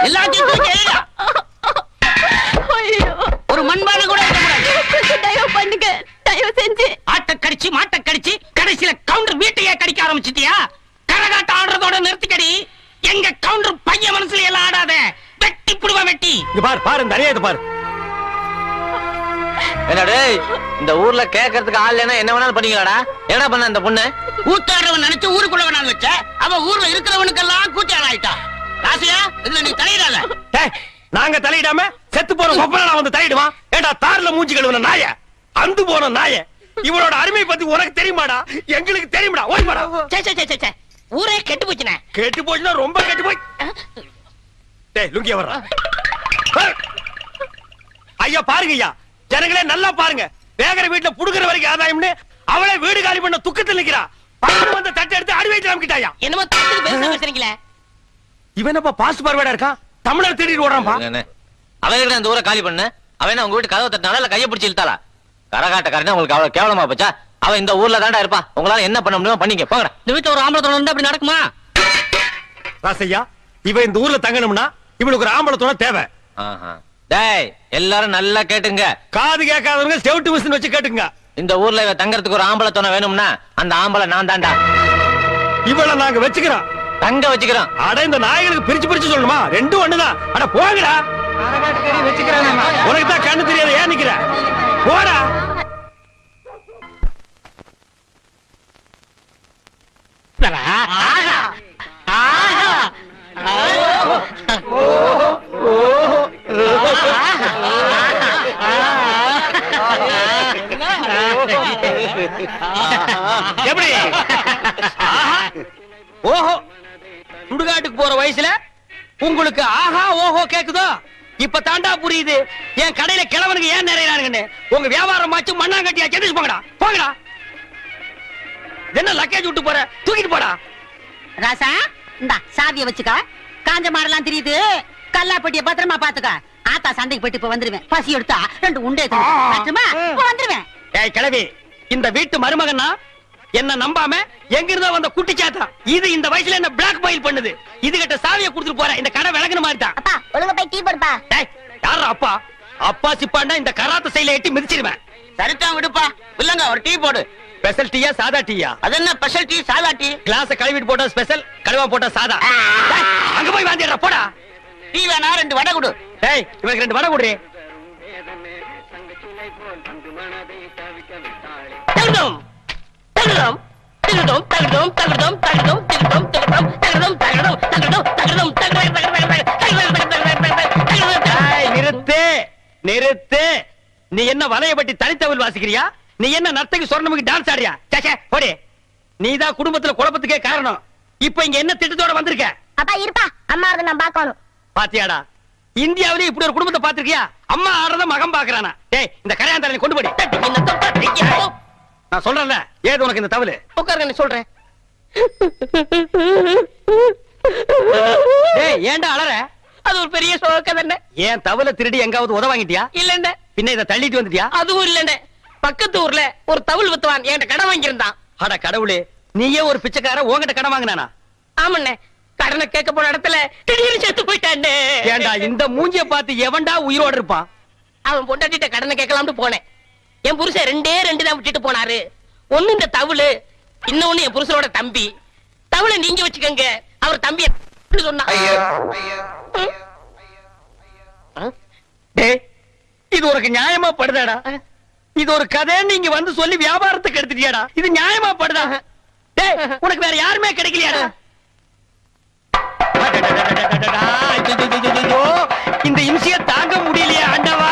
B: எல்லாத்தையும் ஒரு மண்பானை கூட
G: தயவு பண்ணுங்க, தயவு செஞ்சு.
B: ஆட்ட கடிச்சு மாட்ட கடிச்சு கடைசியில கவுண்டர் வீட்டையே கடிக்க ஆரம்பிச்சிட்டியா? கரகாட்டம் ஆடுறதோட நிறுத்திக்கடி. எங்க கவுண்டர் பையன் மனசுல எல்லாம் ஆடாத. வெட்டி புடுவா வெட்டி.
D: பார் பாரு நிறைய பாரு.
K: என்னடே இந்த ஊர்ல கேட்கறதுக்கு ஆள் இல்லைன்னா என்ன வேணாலும் பண்ணீங்களாடா? என்ன பண்ண இந்த பொண்ணு?
B: கூத்தாடுறவன் நினைச்சு ஊருக்குள்ள வேணாலும் வச்ச அவ ஊர்ல இருக்கிறவனுக்கெல்லாம் கூத்தாட ஆயிட்டா. ராசியா இதுல நீ தலையிடாத.
D: நாங்க தலையிடாம செத்து போற கொப்பனா வந்து தலையிடுவான். ஏண்டா தார்ல மூஞ்சி கழுவுன நாய, அந்து போன நாய, இவனோட அருமை பத்தி உனக்கு தெரியுமாடா? எங்களுக்கு தெரியுமாடா? ஓய் மாடா.
B: ஊரே கெட்டு போச்சுனே.
D: கெட்டு போச்சுன்னா ரொம்ப கெட்டு போய். டேய் லுங்கிய வர்றா. ஐயா பாருங்க ஐயா, ஜனங்களே நல்லா பாருங்க. வேகர வீட்டுல புடுங்குற வரைக்கும் ஆதாயம்னு அவளே வீடு காலி பண்ண துக்கத்தில் நிக்கிறா. பக்கத்துல வந்து தட்டை எடுத்து அடி வயிற்று அமைக்கிட்டாயா.
B: என்னமோ தட்டுக்கு பேச பேசுறீங்களே.
D: இவன் என்னப்பா பாஸ்ட் பார்வேடா இருக்கான், தமிழர் தேடிட்டு ஓடுறான்பா.
K: அவன் அந்த ஊரை காலி பண்ண அவன் உங்க வீட்டு கதவை தட்டினால கையை பிடிச்சி இழுத்தாளா? கரகாட்டக்காரன் உங்களுக்கு அவ்வளவு கேவலமா போச்சா? அவன் இந்த ஊர்ல தாண்டா இருப்பா. உங்களால என்ன பண்ண முடியுமோ பண்ணிக்க போங்க.
E: இந்த வீட்டுல ஒரு ஆம்பளை தொடர்ந்து அப்படி நடக்குமா?
D: ராசையா, இவன் இந்த ஊர்ல தங்கணும்னா இவனுக்கு ஒரு ஆம்பளை துணை தேவை.
K: டேய் எல்லாரும் நல்லா கேட்டுங்க.
D: காது கேட்காதவங்க செவுட்டு மிஷின் வச்சு கேட்டுங்க.
K: இந்த ஊர்ல இவ தங்கறதுக்கு ஒரு ஆம்பளை துணை வேணும்னா அந்த ஆம்பளை நான் தாண்டா.
D: இவள நாங்க வச்சுக்கிறோம்,
K: தங்க வச்சுக்கிறோம்.
D: அட இந்த நாய்களுக்கு பிரிச்சு பிரிச்சு சொல்லணுமா? ரெண்டும் ஒண்ணுதான். அட போங்கடா. உனக்கு தான் கண்ணு தெரியாத ஏன் நிக்கிற? போடா. எப்படி? ஓஹோ, சுடுகாட்டுக்கு போற வயசுல உங்களுக்கு ஆஹா ஓஹோ கேக்குதோ? இப்ப தாண்டா புரியுது என் கடையில கிழவனுக்கு ஏன் நிறையறானுங்கன்னு. உங்க வியாபாரம் ஆச்சு மண்ணாங்கட்டியா செஞ்சு போங்கடா, போங்கடா. என்ன லக்கேஜ் விட்டு போற, தூக்கிட்டு போடா.
F: ராசா இந்த சாவிய வச்சுக்க. காஞ்ச மாடலாம் தெரியுது, கல்லாப்பட்டிய பத்திரமா பாத்துக்க. ஆத்தா சண்டைக்கு போயிட்டு இப்ப வந்துருவேன். பசி எடுத்தா 2 உண்டை வந்துருவேன்.
D: ஏய் கிழவி, இந்த வீட்டு மருமகன்னா என்ன நம்பாம எங்க இருந்தோ வந்த குட்டி சாத்தா. இது இந்த வயசுல என்ன பிளாக் மெயில் பண்ணுது. இது கிட்ட சாவியை கொடுத்துட்டு போற. இந்த கடை விளக்குன மாதிரி தான்.
H: அப்பா ஒழுங்கா போய் டீ போடுப்பா.
D: டேய் யாரா அப்பா? அப்பா சிப்பாண்டா இந்த கராத்த சைல எட்டி மிதிச்சிடுவேன்.
B: சரிதான் விடுப்பா. இல்லங்க ஒரு டீ போடு.
D: ஸ்பெஷல் டீயா சாதா டீயா?
B: அது என்ன ஸ்பெஷல் டீ சாதா டீ?
D: கிளாஸ் கழுவிட்டு போட்டா ஸ்பெஷல், கழுவா போட்டா சாதா. அங்க போய் வாந்திடுற போடா.
B: டீ வேணா 2 வடை கொடு.
D: டேய் இவனுக்கு 2 வடை கொடு.
B: தகுதம் தகுதம் தகுதம் தகுதம் தகுதம் தகுதம் தகுதம் தகுதம் தகுதம் தகுதம் தகுதம்
D: தகுதம். நிறுத்து நிறுத்து. நீ என்ன வலையபட்டி தனித்தவில் வாசிக்கிறியா? நீ என்ன நர்த்தகி சொர்ணமுக்கு டான்ஸ் ஆடுறியா? சே போடி. நீதான் குடும்பத்துல குழப்பத்துக்கே காரணம். இப்ப இங்க என்ன திட்டத்தோட வந்திருக்க?
H: அப்பா இருப்பா, அம்மா அதை நான் பாக்கணும்.
D: பாத்தியாடா, இந்தியாவிலே இப்படி ஒரு குடும்பத்தை பாத்திருக்கியா? அம்மா ஆடுறத மகன் பாக்குறானா? டேய் இந்த கரையாந்தாரனை கொண்டு போடி. நான் சொல்றேன்ல, ஏது உனக்கு இந்த தவளு?
B: உட்காருங்க சொல்றேன்.
D: டேய் ஏன்டா அலற?
B: அது ஒரு பெரிய சோக தானே.
D: ஏன் தவளை திருடி எங்காவது உத வாங்கிட்டியா?
B: இல்லண்ட.
D: பின்ன இத தள்ளிட்டு வந்துட்டியா?
B: அதுவும் இல்லண்ட. பக்கத்து ஊர்ல ஒரு தவுள் வித்துவான், என்கிட்ட கடன் வாங்கியிருந்தான்.
D: அட கடவுளே, நீயே ஒரு பிச்சைக்கார உன்கிட்ட கடன் வாங்கினானா?
B: ஆமண்ணே, கடனை கேட்க போன இடத்துல திடீர்னு செத்து போயிட்டானே.
D: ஏண்டா இந்த மூஞ்சிய பார்த்து எவன்டா உயிரோட இருப்பான்?
B: அவன் பொண்டாட்டிட்ட கடனை கேட்கலாம்னு போனேன். என் புருஷன் 2 தான் விட்டுட்டு போனாரு. ஒண்ணு இந்த தவுளு, இன்னொன்னு என் புருஷனோட தம்பி. தவுளை நீங்க வச்சுக்கங்க, அவர் தம்பி சொன்னா.
D: டேய் இது உனக்கு நியாயமா படுதாடா? இது ஒரு கதை நீங்க வந்து சொல்லி வியாபாரத்துக்கு எடுத்துட்டியாடா? இது நியாயமா படுதா? டேய் உனக்கு வேற யாருமே கிடைக்கலையாடா? இந்த இம்சிய தாங்க முடியலையே ஆண்டவா.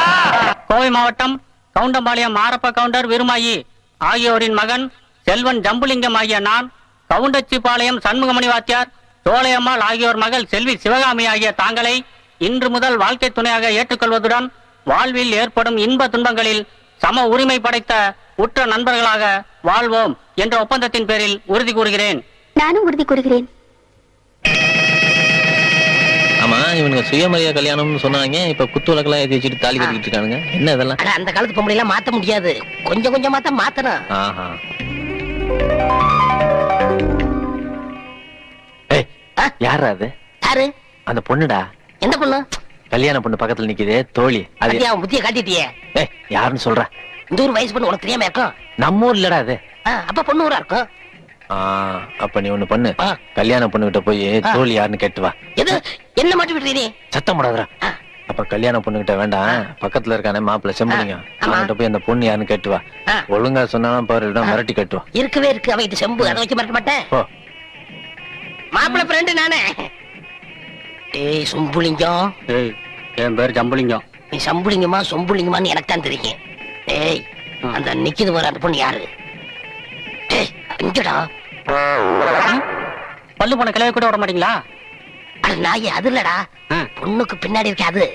N: கோவை மாவட்டம் கவுண்டம்பாளையம் மாரப்ப கவுண்டர் விருமாயி ஆகியோரின் மகன் செல்வன் ஜம்புலிங்கம் ஆகிய நான், கவுண்டச்சிபாளையம் சண்முகமணி வாத்தியார், சோலையம்மாள் ஆகியோர் மகள் செல்வி சிவகாமி ஆகிய தாங்களை இன்று முதல் வாழ்க்கை துணையாக ஏற்றுக்கொள்வதுடன் வாழ்வில் ஏற்படும் இன்ப துன்பங்களில் சம உரிமை படைத்த உற்ற நண்பர்களாக வாழ்வோம் என்ற ஒப்பந்தத்தின் பேரில் உறுதி கூறுகிறேன்.
H: நானும் உறுதி கூறுகிறேன்.
K: ஆமா இவனுங்க சுயமரியாதை கல்யாணம்னு சொன்னாங்க. இப்ப குத்து விளக்கெல்லாம் ஏத்தி வச்சுட்டு தாலி கட்டிட்டு இருக்கானுங்க. என்ன இதெல்லாம்?
B: அந்த காலத்து பொம்பளை எல்லாம் மாத்த முடியாது, கொஞ்சம் கொஞ்சமா தான் மாத்தணும்.
K: ஆஹா. யாரா அது?
B: யாரு?
K: அந்த பொண்ணுடா.
B: எந்த பொண்ணு?
K: கல்யாண பொண்ணு பக்கத்துல நிக்குதே தோழி. அது
B: அவன் புத்திய காட்டிட்டியே.
K: யாருன்னு சொல்ற?
B: இந்த ஊர் வயசு பொண்ணு உனக்கு தெரியாம இருக்கும்.
K: நம்ம ஊர் இல்லடா அது.
B: அப்ப பொண்ணு ஊரா இருக்கும்.
K: அப்ப நீ ஒண்ணு பண்ணு, கல்யாண பொண்ணு கிட்ட போய் தோழி யாருன்னு கேட்டு வா.
B: எது என்ன மாட்டி விட்டுறீ?
K: சத்தம் போடாதடா. அப்ப கல்யாண பொண்ணு கிட்ட வேண்டாம், பக்கத்துல இருக்கானே மாப்பிள்ள செம்புலிங்க, அவன்கிட்ட போய் அந்த பொண்ணு யாருன்னு கேட்டு வா. ஒழுங்கா சொன்னாலும் பாரு, மிரட்டி கேட்டு வா.
B: இருக்கவே இருக்கு அவன் செம்பு, அதை வச்சு மிரட்ட மாட்டேன். மாப்பிள்ள ஃப்ரெண்டு நானே. ஏய் சொம்புலிங்கம்.
N: ஏய் என் பேர் ஜம்புலிங்கம்.
B: நீ சம்புலிங்கமா சொம்புலிங்கமான்னு எனக்கு தான் தெரியும். ஏய் அந்த நிக்கிது வர அந்த பொண்ணு யாரு? ஏய் இங்கடா.
N: பல்லு போன கிளைய கூட விட மாட்டீங்களா?
B: அது நாய் அது இல்லடா, பொண்ணுக்கு பின்னாடி இருக்க அது.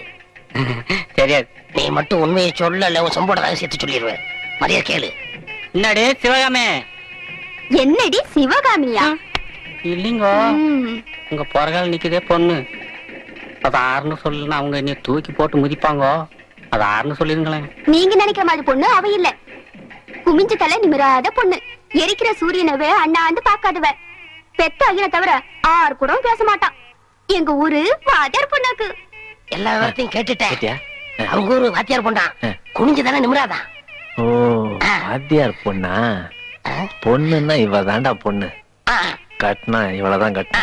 N: தெரியாது.
O: நீ மட்டும் உண்மையை சொல்லல உன் சொம்போட சேர்த்து சொல்லிடுவேன். மரியாதை கேளு.
N: என்னடே சிவகாமே?
G: என்னடி சிவகாமியா?
N: இல்லைங்க, உங்க பொறகால நிக்குதே பொண்ணு. அது ஆறுன்னு சொல்லணும், அவங்க என்ன தூக்கி போட்டு மிதிப்பாங்க. அது ஆறுன்னு சொல்லிருங்களேன்.
G: நீங்க நினைக்கிற மாதிரி பொண்ணு அவ இல்ல. குமிஞ்ச தலை நிமிராத பொண்ணு. எரிக்கிற சூரியனவே அண்ணாந்து பாக்காதவ. பெத்த ஐயனை தவிர ஆறு கூட பேச மாட்டான். எங்க ஊரு வாத்தியார் பொண்ணாக்கு.
O: எல்லா விவரத்தையும் கேட்டுட்டேன். அவங்க ஊரு வாத்தியார் பொண்ணா, குனிஞ்சுதானே நிமிராதான்.
K: ஓ, வாத்தியார் பொண்ணா? பொண்ணுன்னா இவ தாண்டா பொண்ணு. கட்டினா இவளதான் கட்டினா.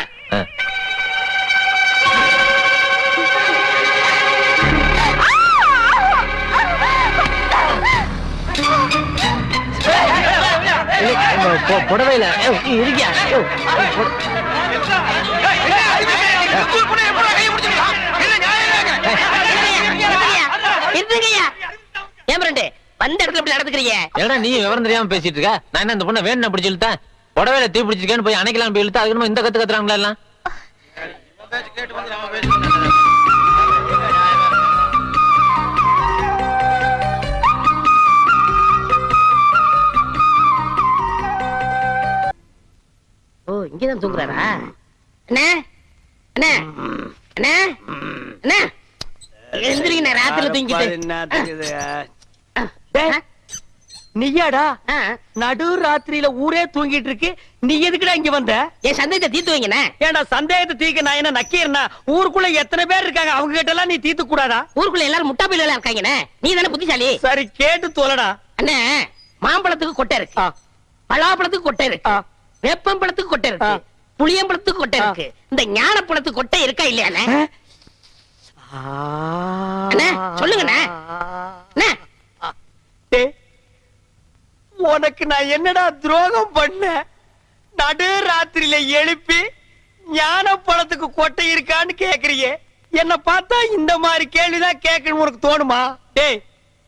K: புடவையில இருக்கியா?
O: வந்த இடத்துல இப்படி நடந்துக்கிறீங்க.
K: ஏடா நீ விவரம் தெரியாம பேசிட்டு இருக்க? நான் என்ன இந்த பொண்ணை வேணும் பிடிச்சு இழுத்தேன்? புடவையில தீ பிடிச்சிருக்கேன்னு போய் அணைக்கலாம் போய் இழுத்தா அதுக்கு இந்த கத்து கத்துறாங்களா எல்லாம்?
O: ஓ, இங்கதான் தூங்குறாரா? அண்ணே அண்ணே அண்ணே அண்ணே, எந்திரிங்க, ராத்திரில தூங்கிட்டு.
D: நீயாடா நடு ராத்திரியில ஊரே தூங்கிட்டு இருக்கு, நீ எதுக்குடா இங்க வந்த?
O: என் சந்தேகத்தை தீர்த்து வைங்கண்ணே.
D: ஏன்டா சந்தேகத்தை தீர்க்க நான் என்ன நக்கீரனா? ஊருக்குள்ள எத்தனை பேர் இருக்காங்க, அவங்க கிட்ட எல்லாம் நீ தீர்த்து கூடாதா?
O: ஊருக்குள்ள எல்லாரும் முட்டா பையில இருக்காங்கண்ணே, நீ தானே புத்திசாலி.
D: சரி கேட்டு தோலடா.
O: அண்ணே, மாம்பழத்துக்கு கொட்டை இருக்கு, பலாப்பழத்துக்கு கொட்டை இருக்கு, வேப்பம்பழத்துக்கு கொட்டை இருக்கு, புளியம்பழத்துக்கு கொட்டை இருக்கு. இந்த ஞானப்பழத்துக்கு கொட்டை இருக்கா இல்லையாண்ணே? அண்ணே சொல்லுங்கண்ணே.
D: உனக்கு நான் என்னடா துரோகம் பண்ண? நடு ராத்திரியில எழுப்பி ஞான பழத்துக்கு கொட்டை இருக்கான்னு கேக்குறியே, என்ன பார்த்தா இந்த மாதிரி கேள்விதான் கேட்கணும் உனக்கு தோணுமா? டேய்,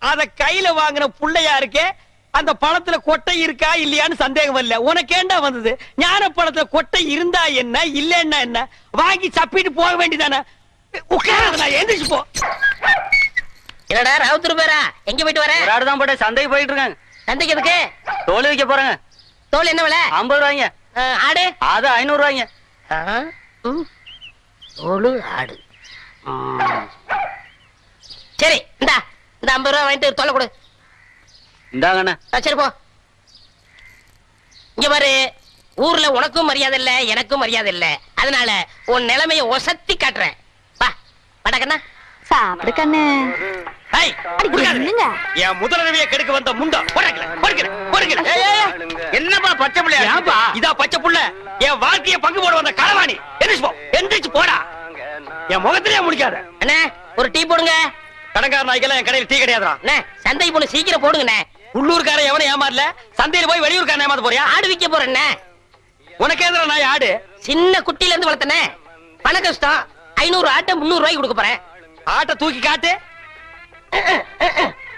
D: அத கையில வாங்கின புள்ளையா இருக்கே, அந்த பழத்துல கொட்டை இருக்கா இல்லையான்னு சந்தேகம் வரல. உனக்கு ஏண்டா வந்தது? ஞான பழத்துல கொட்டை இருந்தா என்ன, இல்லன்னா என்ன? வாங்கி சப்பிட்டு போக வேண்டியதானே. உட்கார, எந்திரிச்சு போ.
O: என்னடா ராவுத்தூர் பேரா, எங்க போயிட்டு வர?
N: ஒரு ஆடுதான் போட்டு சந்தைக்கு போயிட்டு இருக்காங்க.
O: சந்தைக்கு எதுக்கு?
N: தோல் வைக்க போறாங்க.
O: தோல் என்ன விலை?
N: 50 ரூபாய்ங்க.
O: ஆடு?
N: அது 500 ரூபாய்ங்க.
O: தோல் ஆடு. சரி, இந்த 50 ரூபாய் வாங்கிட்டு தோலை கொடு.
N: இந்தாங்கண்ணா.
O: சரி போ. இங்க பாரு, ஊர்ல உனக்கும் மரியாதை இல்ல, எனக்கும் மரியாதை இல்ல. அதனால உன் நிலைமைய ஒசத்தி காட்டுறேன். வா படக்கண்ணா.
G: சாப்பிடு கண்ணு.
D: என் முதலமையை கெடுக்க வந்த முண்டா. என்னப்பா பச்சை பிள்ளையா? இதா பச்சை புள்ள, என் வாழ்க்கைய பங்கு போட வந்த களவாணி. எந்திரிச்சு போடா, என் முகத்திலே முடிக்காத.
O: அண்ணே ஒரு டீ போடுங்க.
D: கடங்கார நாய்க்கெல்லாம் என் கடையில் டீ கிடையாதுடா.
O: சந்தைக்கு போன சீக்கிரம் போடுங்கண்ணே.
D: உள்ளூர்கார எவனை ஏமாறல, சந்தையில போய் வெளியூர்காரன் ஏமாத்த போறியா?
O: ஆடு விக்க போறேன்.
D: உனக்கு எதிர நாய் ஆடு?
O: சின்ன குட்டில இருந்து வளர்த்தனே, பண கஷ்டம். 500 ஆட்டை 300 ரூபாய்க்கு கொடுக்க போறேன்.
D: ஆட்டை தூக்கி காட்டு.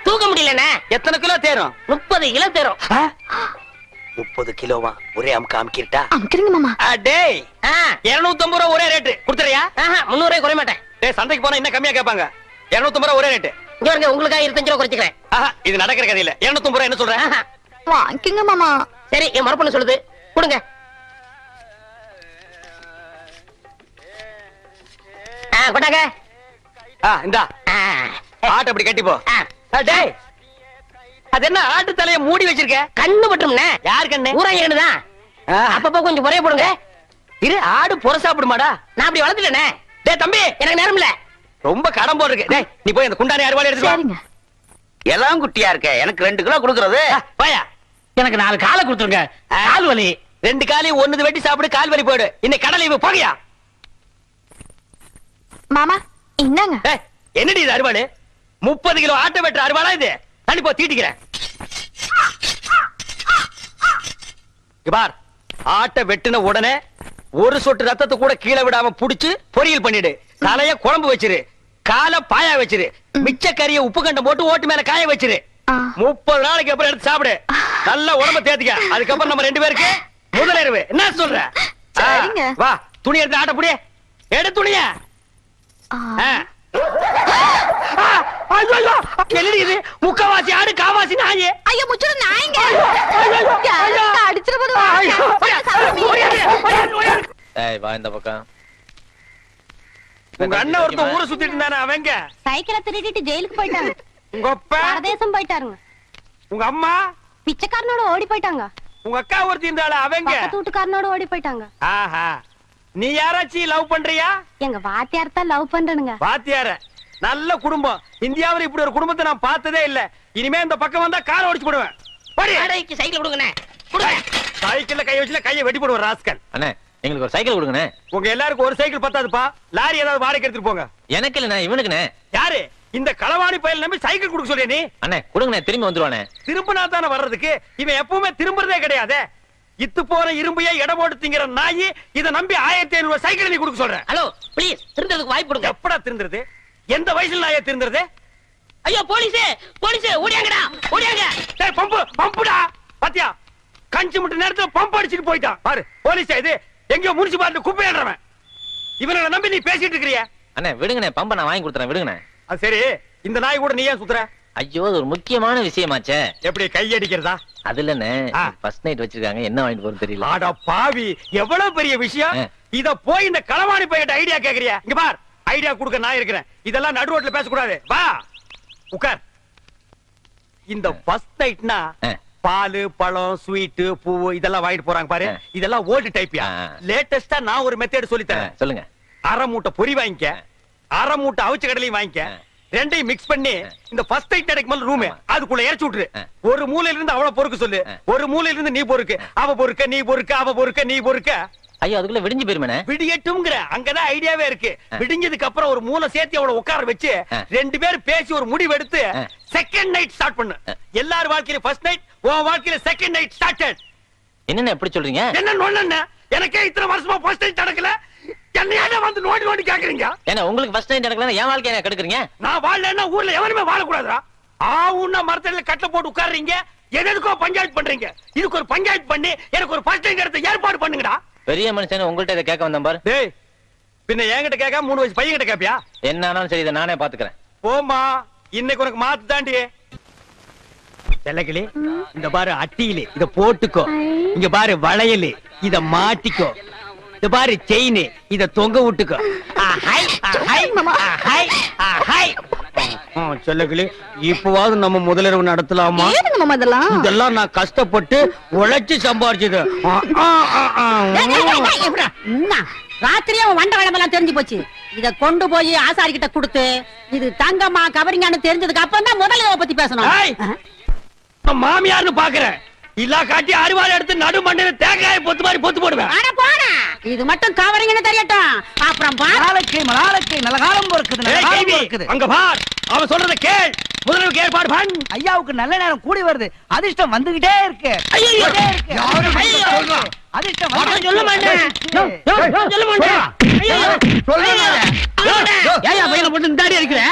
O: தூக்க முடியலண்ணே.
D: எத்தனை கிலோ தேரும்?
O: 30 கிலோ தேரும்.
L: 30 கிலோவா? ஒரே அமுக்க அமுக்கிட்டா?
G: அமுக்கிறீங்க மாமா.
D: டேய், 250 ரூபா ஒரே ரேட்டு கொடுத்துறியா?
O: 300 ரூபாய் குறைய மாட்டேன்.
D: டேய், சந்தைக்கு போனா இன்னும் கம்மியா கேட்பாங்க. 250 ரூபா ஒரே ரேட்டு.
O: இங்க பாருங்க, உங்களுக்காக 25 ரூபா குறைச்சிக்கிறேன்.
D: இது நடக்கிற கதை இல்ல. 250 ரூபா என்ன சொல்றேன்?
G: வாங்கிங்க மாமா.
O: சரி, என் மரப்பண்ண சொல்லுது, கொடுங்க. கொண்டாங்க.
D: இந்தா ஆட்டை அப்படி கட்டி போ. டேய், அது என்ன ஆட்டு தலைய மூடி வச்சிருக்க?
O: கண்ணு பட்டும்ண்ணே.
D: யார் கண்ணு?
O: ஊராங்க கண்ணுதான். அப்பப்போ கொஞ்சம் முறைய போடுங்க.
D: இரு, ஆடு புற சாப்பிடுமாடா?
O: நான் அப்படி வளர்த்துட்டேனே.
D: டேய் தம்பி, எனக்கு நேரம் இல்ல, ரொம்ப கடன் போடுறேன். டேய், நீ போய் அந்த குண்டானி அறுவாளை எடுத்து வா.
L: எல்லாம் குட்டியா இருக்க, எனக்கு 2 கிலோ கொடுக்கறது.
D: போயா,
N: எனக்கு 4 காலை கொடுத்துருங்க. கால் வலி.
D: 2 காலையும் ஒண்ணுது வெட்டி சாப்பிடு, கால் வலி போயிடு. இன்னைக்கு கடலை இவ போகையா?
G: மாமா இன்னாங்க.
D: என்னடி இது அறுவாளு? 30 கிலோ ஆட்டை வெட்டுற அறுவாளா இது? தண்ணி போ, தீட்டிக்கிறேன். பார், ஆட்டை வெட்டின உடனே ஒரு சொட்டு ரத்தத்தை கூட கீழே விடாம புடிச்சு பொரியல் பண்ணிடு. தலைய குழம்பு வச்சிரு, காலை பாயா வச்சிரு, மிச்ச கறிய உப்பு கண்டம் போட்டு ஓட்டு மேல காய வச்சிரு. 30 நாளைக்கு அப்புறம் எடுத்து சாப்பிடு. நல்ல உடம்ப தேத்திக்க. அதுக்கப்புறம் நம்ம 2 பேருக்கு முதலிரவு. என்ன சொல்ற? வா, துணி எடுத்து ஆட்ட புடியே. எடு துணிய. என்னடி இது முக்கவாசி ஆடு காவாசி நாயே.
G: ஐயோ முச்சுரு நாய்ங்க. அடிச்சிர போது.
K: ஏய் வா இந்த பக்கம்.
D: உங்க அண்ணன் ஒருத்தன் ஊரை சுத்திட்டு இருந்தானே அவங்க
F: சைக்கிளை திருடிட்டு ஜெயிலுக்கு போயிட்டாங்க.
D: உங்க அப்பா
F: பரதேசம் போயிட்டாருங்க.
D: உங்க அம்மா
F: பிச்சைக்காரனோட ஓடி போயிட்டாங்க.
D: உங்க அக்கா ஒருத்தி இருந்தாள அவங்க
F: பக்கத்து வீட்டுக்காரனோட ஓடி போயிட்டாங்க.
D: ஆஹா நீ யாராச்சும் லவ் பண்றியா?
F: எங்க வாத்தியார் தான் லவ் பண்றனுங்க.
D: வாத்தியார நல்ல குடும்பம். இந்தியாவுல இப்படி ஒரு குடும்பத்தை நான் பார்த்ததே இல்ல. இனிமே இந்த பக்கம் வந்தா காரை ஓடிச்சு போடுவேன்.
O: வாடகைக்கு சைக்கிள் கொடுங்கண்ணே. கொடுங்க.
D: சைக்கிள்ல கை வச்சுல கையை வெட்டி போடுவேன் ராஸ்கல்.
K: அண்ணே எங்களுக்கு ஒரு சைக்கிள் கொடுங்கண்ணே.
D: உங்க எல்லாருக்கும் ஒரு சைக்கிள் பத்தாதுப்பா. லாரி ஏதாவது வாடகை எடுத்துட்டு போங்க.
K: எனக்கு இல்லண்ணே இவனுக்குண்ணே.
D: யாரு இந்த களவாணி பயல் நம்பி சைக்கிள் கொடுக்க சொல்லிய நீ?
K: அண்ணே கொடுங்கண்ணே திரும்பி வந்துருவானே.
D: திரும்பினா தானே வர்றதுக்கு. இவன் எப்பவுமே திரும்புறதே கிடையாது. இத்து போன இரும்பையே இடம் போட்டு திங்கிற நாயி இதை நம்பி 1500 சைக்கிள் நீ கொடுக்க சொல்ற.
O: ஹலோ ப்ளீஸ் திருந்ததுக்கு வாய்ப்பு கொடுங்க.
D: எப்படா திருந்துறது? எந்த வயசுல நாயே திருந்துறது?
O: ஐயோ போலீஸே போலீஸே ஓடியாங்கடா ஓடியாங்க.
D: டேய் பம்புடா. பாத்தியா கஞ்சி முட்டை நேரத்துல பம்ப் அடிச்சிட்டு போயிட்டான் பாரு. போலீஸா இது எங்கயோ முனிசிபாலிட்டி குப்பையாடுறவன். இவனை நம்பி நீ பேசிட்டு இருக்கறிய.
K: அண்ணே விடுங்கண்ணே பம்ப நான் வாங்கி கொடுத்துறேன் விடுங்கண்ணே.
D: அது சரி இந்த நாய் கூட நீ ஏன் சுத்துற?
K: ஐயோ அது ஒரு முக்கியமான விஷயமாச்சே.
D: எப்படி கை அடிக்கிறதா?
K: அது இல்லண்ணே ஃபர்ஸ்ட் நைட் வச்சிருக்காங்க என்ன வாங்கிட்டு போறது தெரியல.
D: ஆடா பாவி எவ்வளவு பெரிய விஷயம். இத போய் இந்த களவாணி பையன் ஐடியா கேக்குறியா? இங்க பார் ஐடியா கொடுக்க நான் இருக்கிறேன். இதெல்லாம் நடு ரோட்ல பேசக்கூடாது. வா உட்கார். இந்த ஃபர்ஸ்ட் நைட்னா பால் பழம் ஸ்வீட் பூ இதெல்லாம் வாங்கிட்டு போறாங்க பாரு. இதெல்லாம் ஓல்டு டைப்யா. லேட்டஸ்டா நான் ஒரு மெத்தட் சொல்லி தரேன்.
K: சொல்லுங்க.
D: அரை மூட்டை பொரி வாங்கிக்க, அரை மூட்டை அவிச்ச கடலையும் வாங்கிக்க. ரெண்டையும் மிக்ஸ் பண்ணி இந்த ஃபர்ஸ்ட் நைட் நடக்கும் ரூம் அதுக்குள்ள இறச்சி விட்டுரு. ஒரு மூலையில இருந்து அவள பொறுக்க சொல்லு, ஒரு மூலையில இருந்து நீ பொறுக்கு. அவ பொறுக்க நீ பொறுக்க, அவ பொறுக்க நீ பொறுக்க.
K: ஐயோ அதுக்குள்ள விடிஞ்சு போயிருமே.
D: விடியட்டும்ங்கற அங்கதான் ஐடியாவே இருக்கு. விடிஞ்சதுக்கு அப்புறம் ஒரு மூளை சேர்த்து அவளை உட்கார வச்சு ரெண்டு பேரும் பேசி ஒரு முடிவு எடுத்து செகண்ட் நைட் ஸ்டார்ட் பண்ணு. எல்லார் வாழ்க்கையில ஃபர்ஸ்ட் நைட், உன் வாழ்க்கையில செகண்ட் நைட் ஸ்டார்டட்.
K: என்னென்ன எப்படி சொல்றீங்க?
D: என்ன நொண்ணு? எனக்கே இத்தனை வருஷமா ஃபர்ஸ்ட் நைட் நடக்கல. என்னையால வந்து நோண்டி நோண்டி கேக்குறீங்க?
K: ஏன்னா உங்களுக்கு ஃபர்ஸ்ட் நைட் நடக்கலன்னா என் வாழ்க்கைய கெடுக்குறீங்க.
D: நான் வாழலன்னா ஊர்ல எவனுமே வாழக்கூடாதுடா. ஆவுன்னா மரத்தடியில கட்டை போட்டு உட்கார்றீங்க. எதுக்கோ பஞ்சாயத்து பண்றீங்க. இதுக்கு ஒரு பஞ்சாயத்து பண்ணி எனக்கு ஒரு ஃபர்ஸ்ட் நைட் எடுத்து ஏற்பாடு பண்ணுங்கடா.
K: பெரிய மனுஷன் உங்கள்ட்ட இதை கேட்க வந்தேன் பாரு.
D: டேய் பின்ன என்கிட்ட கேட்க 3 வயசு பையன் கிட்ட கேப்பியா?
K: என்ன ஆனாலும் சரி இதை நானே பாத்துக்கிறேன்.
D: போமா இன்னைக்கு உனக்கு மாத்து தாண்டி. செல்லக்கிளி இந்த பாரு அட்டியில இத போட்டுக்கோ. இங்க பாரு வளையல் இத மாட்டிக்கோ. இந்த பாரு செயின் இத தொங்க விட்டுக்கோ. செல்லக்கிளி இப்பவாவது நம்ம முதலிரவு நடத்தலாமா? இதெல்லாம் நான் கஷ்டப்பட்டு உழைச்சு சம்பாரிச்சது.
P: ராத்திரியே வண்ட வளமெல்லாம் தெரிஞ்சு போச்சு. இத கொண்டு போய் ஆசாரி கிட்ட கொடுத்து இது தங்கம்மா கவரிங்கான்னு தெரிஞ்சதுக்கு அப்புறம் தான் முதலிரவை பத்தி பேசணும்.
D: மாமியார்னு பாக்குறேன். இல்லா காட்டி அறுவாள் எடுத்து நடு மண்ணில தேங்காய பொத்து மாதிரி பொத்து போடுவேன்.
P: இது மட்டும் கவரிங்கன்னு தெரியட்டும். அப்புறம்
L: மலாலக்கை நல்ல காலம் பொறுக்குது.
D: அங்க பார் அவன் சொல்றத கேள். முதல்ல ஏற்பாடு பண்ணு.
L: ஐயாவுக்கு நல்ல நேரம் கூடி வருது. அதிர்ஷ்டம் வந்துகிட்டே இருக்கு. அதிர்ஷ்டம்
O: சொல்ல மாட்டேன். சொல்ல மாட்டேன்.
D: ஏயா பையனை போட்டு இந்த அடி அடிக்கிற?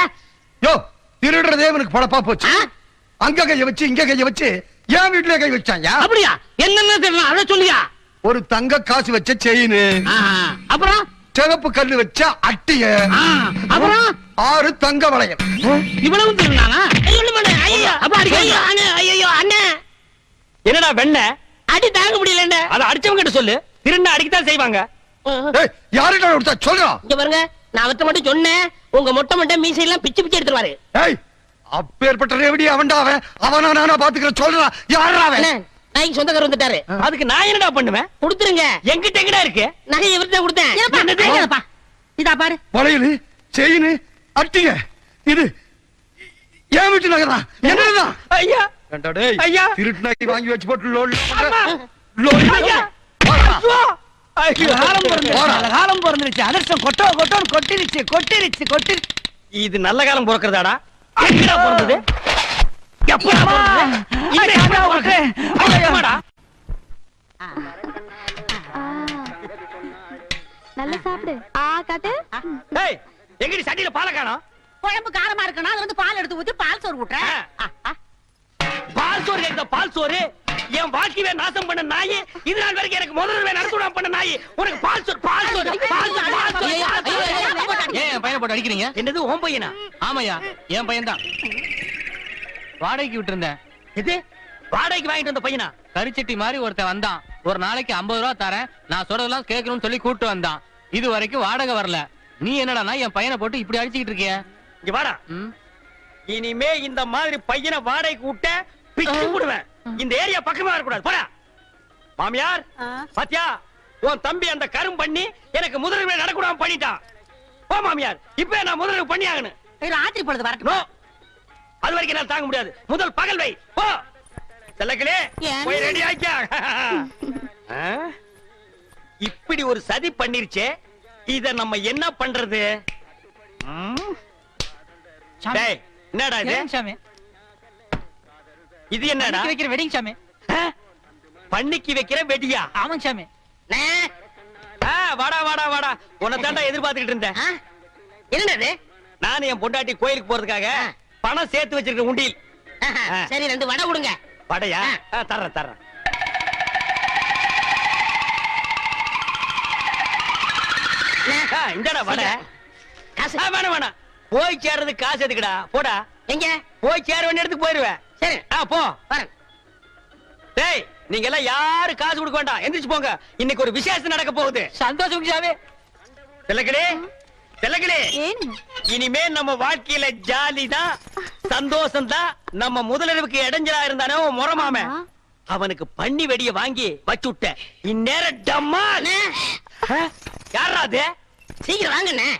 C: யோ திருடுறதே இவனுக்கு பொழப்பா போச்சு. அங்க கைய வச்சு இங்க கைய வச்சு ஏன் வீட்டுல கை வச்சாங்க?
O: அப்படியா? என்னன்னு தெரியல அத சொல்லியா?
C: ஒரு தங்க காசு வச்ச செயின்,
O: அப்புறம்
C: சிவப்பு கல்லு வச்ச அட்டிய,
O: அப்புறம்
C: 6 தங்க வளையம்.
O: இவ்வளவு திருநானா? ஐயோ அண்ணே
D: என்னடா வெண்ண
O: அடி தாங்க முடியல.
D: அத அடிச்சவங்க கிட்ட சொல்லு. திருண்ண அடிக்கத்தான் செய்வாங்க.
C: யாருடா கொடுத்தா சொல்றா?
O: இங்க பாருங்க நான் அவர்ட்ட மட்டும் சொன்னேன். உங்க மொட்டை மொட்டை மீசை எல்லாம் பிச்சு பிச்சு எடுத்துருவாரு.
C: அப்பேற்பட்ட ரேவடி அவன்டா அவன். அவனா நானா பாத்துக்கிற சொல்றா. யாரா அவன்?
O: நாய்க்கு சொந்தக்காரர் வந்துட்டாரு.
D: அதுக்கு நான் என்னடா பண்ணுவேன்?
O: கொடுத்துருங்க.
D: எங்கிட்ட எங்கடா இருக்கு?
O: நகை இவர்கிட்ட கொடுத்தேன்.
P: இதா பாரு.
C: வளையல் செயின் அட்டிய இது ஏன் வீட்டு நகரா? என்னடா?
D: ஐயா
C: ஐயா திருட்டு நகை வாங்கி வச்சு போட்டு லோல்
L: காலம் பிறந்துருச்சு. அதிர்ஷ்டம் கொட்டோ கொட்டோன்னு கொட்டிருச்சு.
D: இது நல்ல காலம் பிறக்கிறதாடா? எங்கடா பிறந்தது? எப்படா பிறந்தது?
G: நல்லா சாப்பிடு. காட்டு.
D: டேய் எங்கடி சட்டியில பாலை காணோம்?
P: குழம்பு காரமா இருக்குன்னா அதுல இருந்து பால் எடுத்து ஊத்தி பால் சோறு ஊட்டுறேன்.
D: பால் சோறு இந்த பால் சோறு என் வாழ்க்கையை நாசம் பண்ண நாய். இது நாள் வரைக்கும் எனக்கு முதல்ல நடத்துடாம பண்ண நாய். உனக்கு பால் சோறு பால் சோறு பால் சோறு.
K: ஏன் பையனை போட்டு அடிக்கிறீங்க?
D: என்னது உன் பையனா?
K: ஆமாயா என் பையன் தான்.
E: வாடகைக்கு விட்டு இருந்தேன்.
D: இது வாடகைக்கு வாங்கிட்டு வந்த பையனா?
E: கரிச்சட்டி மாதிரி ஒருத்தன் வந்தான். ஒரு நாளைக்கு 50 ரூபா தரேன், நான் சொல்றதெல்லாம் கேட்கணும்னு சொல்லி கூட்டு வந்தான். இது வரைக்கும் வாடகை வரல. நீ என்னடா என் பையனை போட்டு இப்படி அடிச்சுக்கிட்டு இருக்கிய?
D: இங்க வாடா. இனிமே இந்த மாதிரி பையனை வாடகைக்கு விட்ட பிச்சு விடுவேன். இந்த ஏரியா பக்கமா வரக்கூடாது. போடா. மாமியார் பாத்தியா, உன் தம்பி அந்த கரும் பண்ணி எனக்கு முதலில் நடக்கூடாம பண்ணிட்டான். போ மாமியார், இப்ப நான் முதலில் பண்ணி ஆகணும்.
P: ராத்திரி பொழுது வரட்டும்.
D: அது வரைக்கும் நான் தாங்க முடியாது. முதல் பகல் வை. போ செல்லக்கிளே, போய் ரெடி ஆக்கியா. இப்படி ஒரு சதி பண்ணிருச்சே, இத நம்ம என்ன பண்றது? டேய், என்னடா இது?
A: சாமி,
D: இது என்னடா?
A: வைக்கிற வெடிங் சாமி.
D: பண்ணிக்கு வைக்கிற வெடியா?
A: ஆமாங்க சாமி.
D: வாடா வாடா வாடா, உன்னை தாண்டா எதிர்பார்த்துக்கிட்டு இருந்தேன்.
O: என்னது?
D: நானும் என் பொண்டாட்டி கோயிலுக்கு போறதுக்காக பணம் சேர்த்து வச்சிருக்க உண்டியில்.
O: சரி, 2 வடை கொடுங்க.
D: வடையா? தர்றேன் தர்றேன். இந்தடா வடை. வேணாம் வேணாம், போய் சேர்றது காசு எதுக்குடா? போடா.
O: எங்க
D: போய் சேர வேண்டிய இடத்துக்கு போயிருவேன்.
O: சரி,
D: போ. டேய், நீங்க எல்லாம் யாரு காசு கொடுக்க வேண்டாம், எந்திரிச்சு போங்க. இன்னைக்கு ஒரு விசேஷம் நடக்க போகுது.
A: சந்தோஷம் சாமி.
D: செல்லக்கிளே, செல்லக்கிளே, இனிமே நம்ம வாழ்க்கையில ஜாலி தான், சந்தோஷம் தான். நம்ம முதலிரவுக்கு இடைஞ்சலா இருந்தானே முறமாம, அவனுக்கு பண்ணி வெடிய வாங்கி வச்சு விட்ட. இந்நேரம் டம்மா. யாரா அது?
O: சீக்கிரம் வாங்கண்ணே.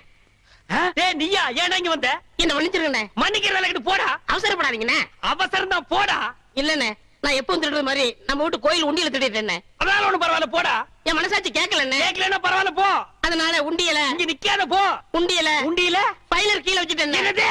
D: டேய், நீயா? ஏன் இங்க வந்த?
O: என்ன மன்னிச்சிருங்கண்ணே.
D: மன்னிக்கிற வேலைக்கு போடா.
O: அவசரப்படாதீங்கண்ணே.
D: அவசரம் தான், போடா.
O: இல்லண்ணே, நான் எப்பவும் திருடுற மாதிரி நம்ம வீட்டு கோயில் உண்டியல திருடிட்டேன்.
D: அதனால ஒண்ணும் பரவாயில்ல, போடா.
O: என் மனசாட்சி கேட்கலண்ணே.
D: கேட்கலன்னா பரவாயில்ல, போ.
O: அதனால உண்டியல
D: இங்க நிக்காத, போ.
O: உண்டியல
D: உண்டியல
O: பைலர் கீழே வச்சுட்டேன்.
D: என்னது?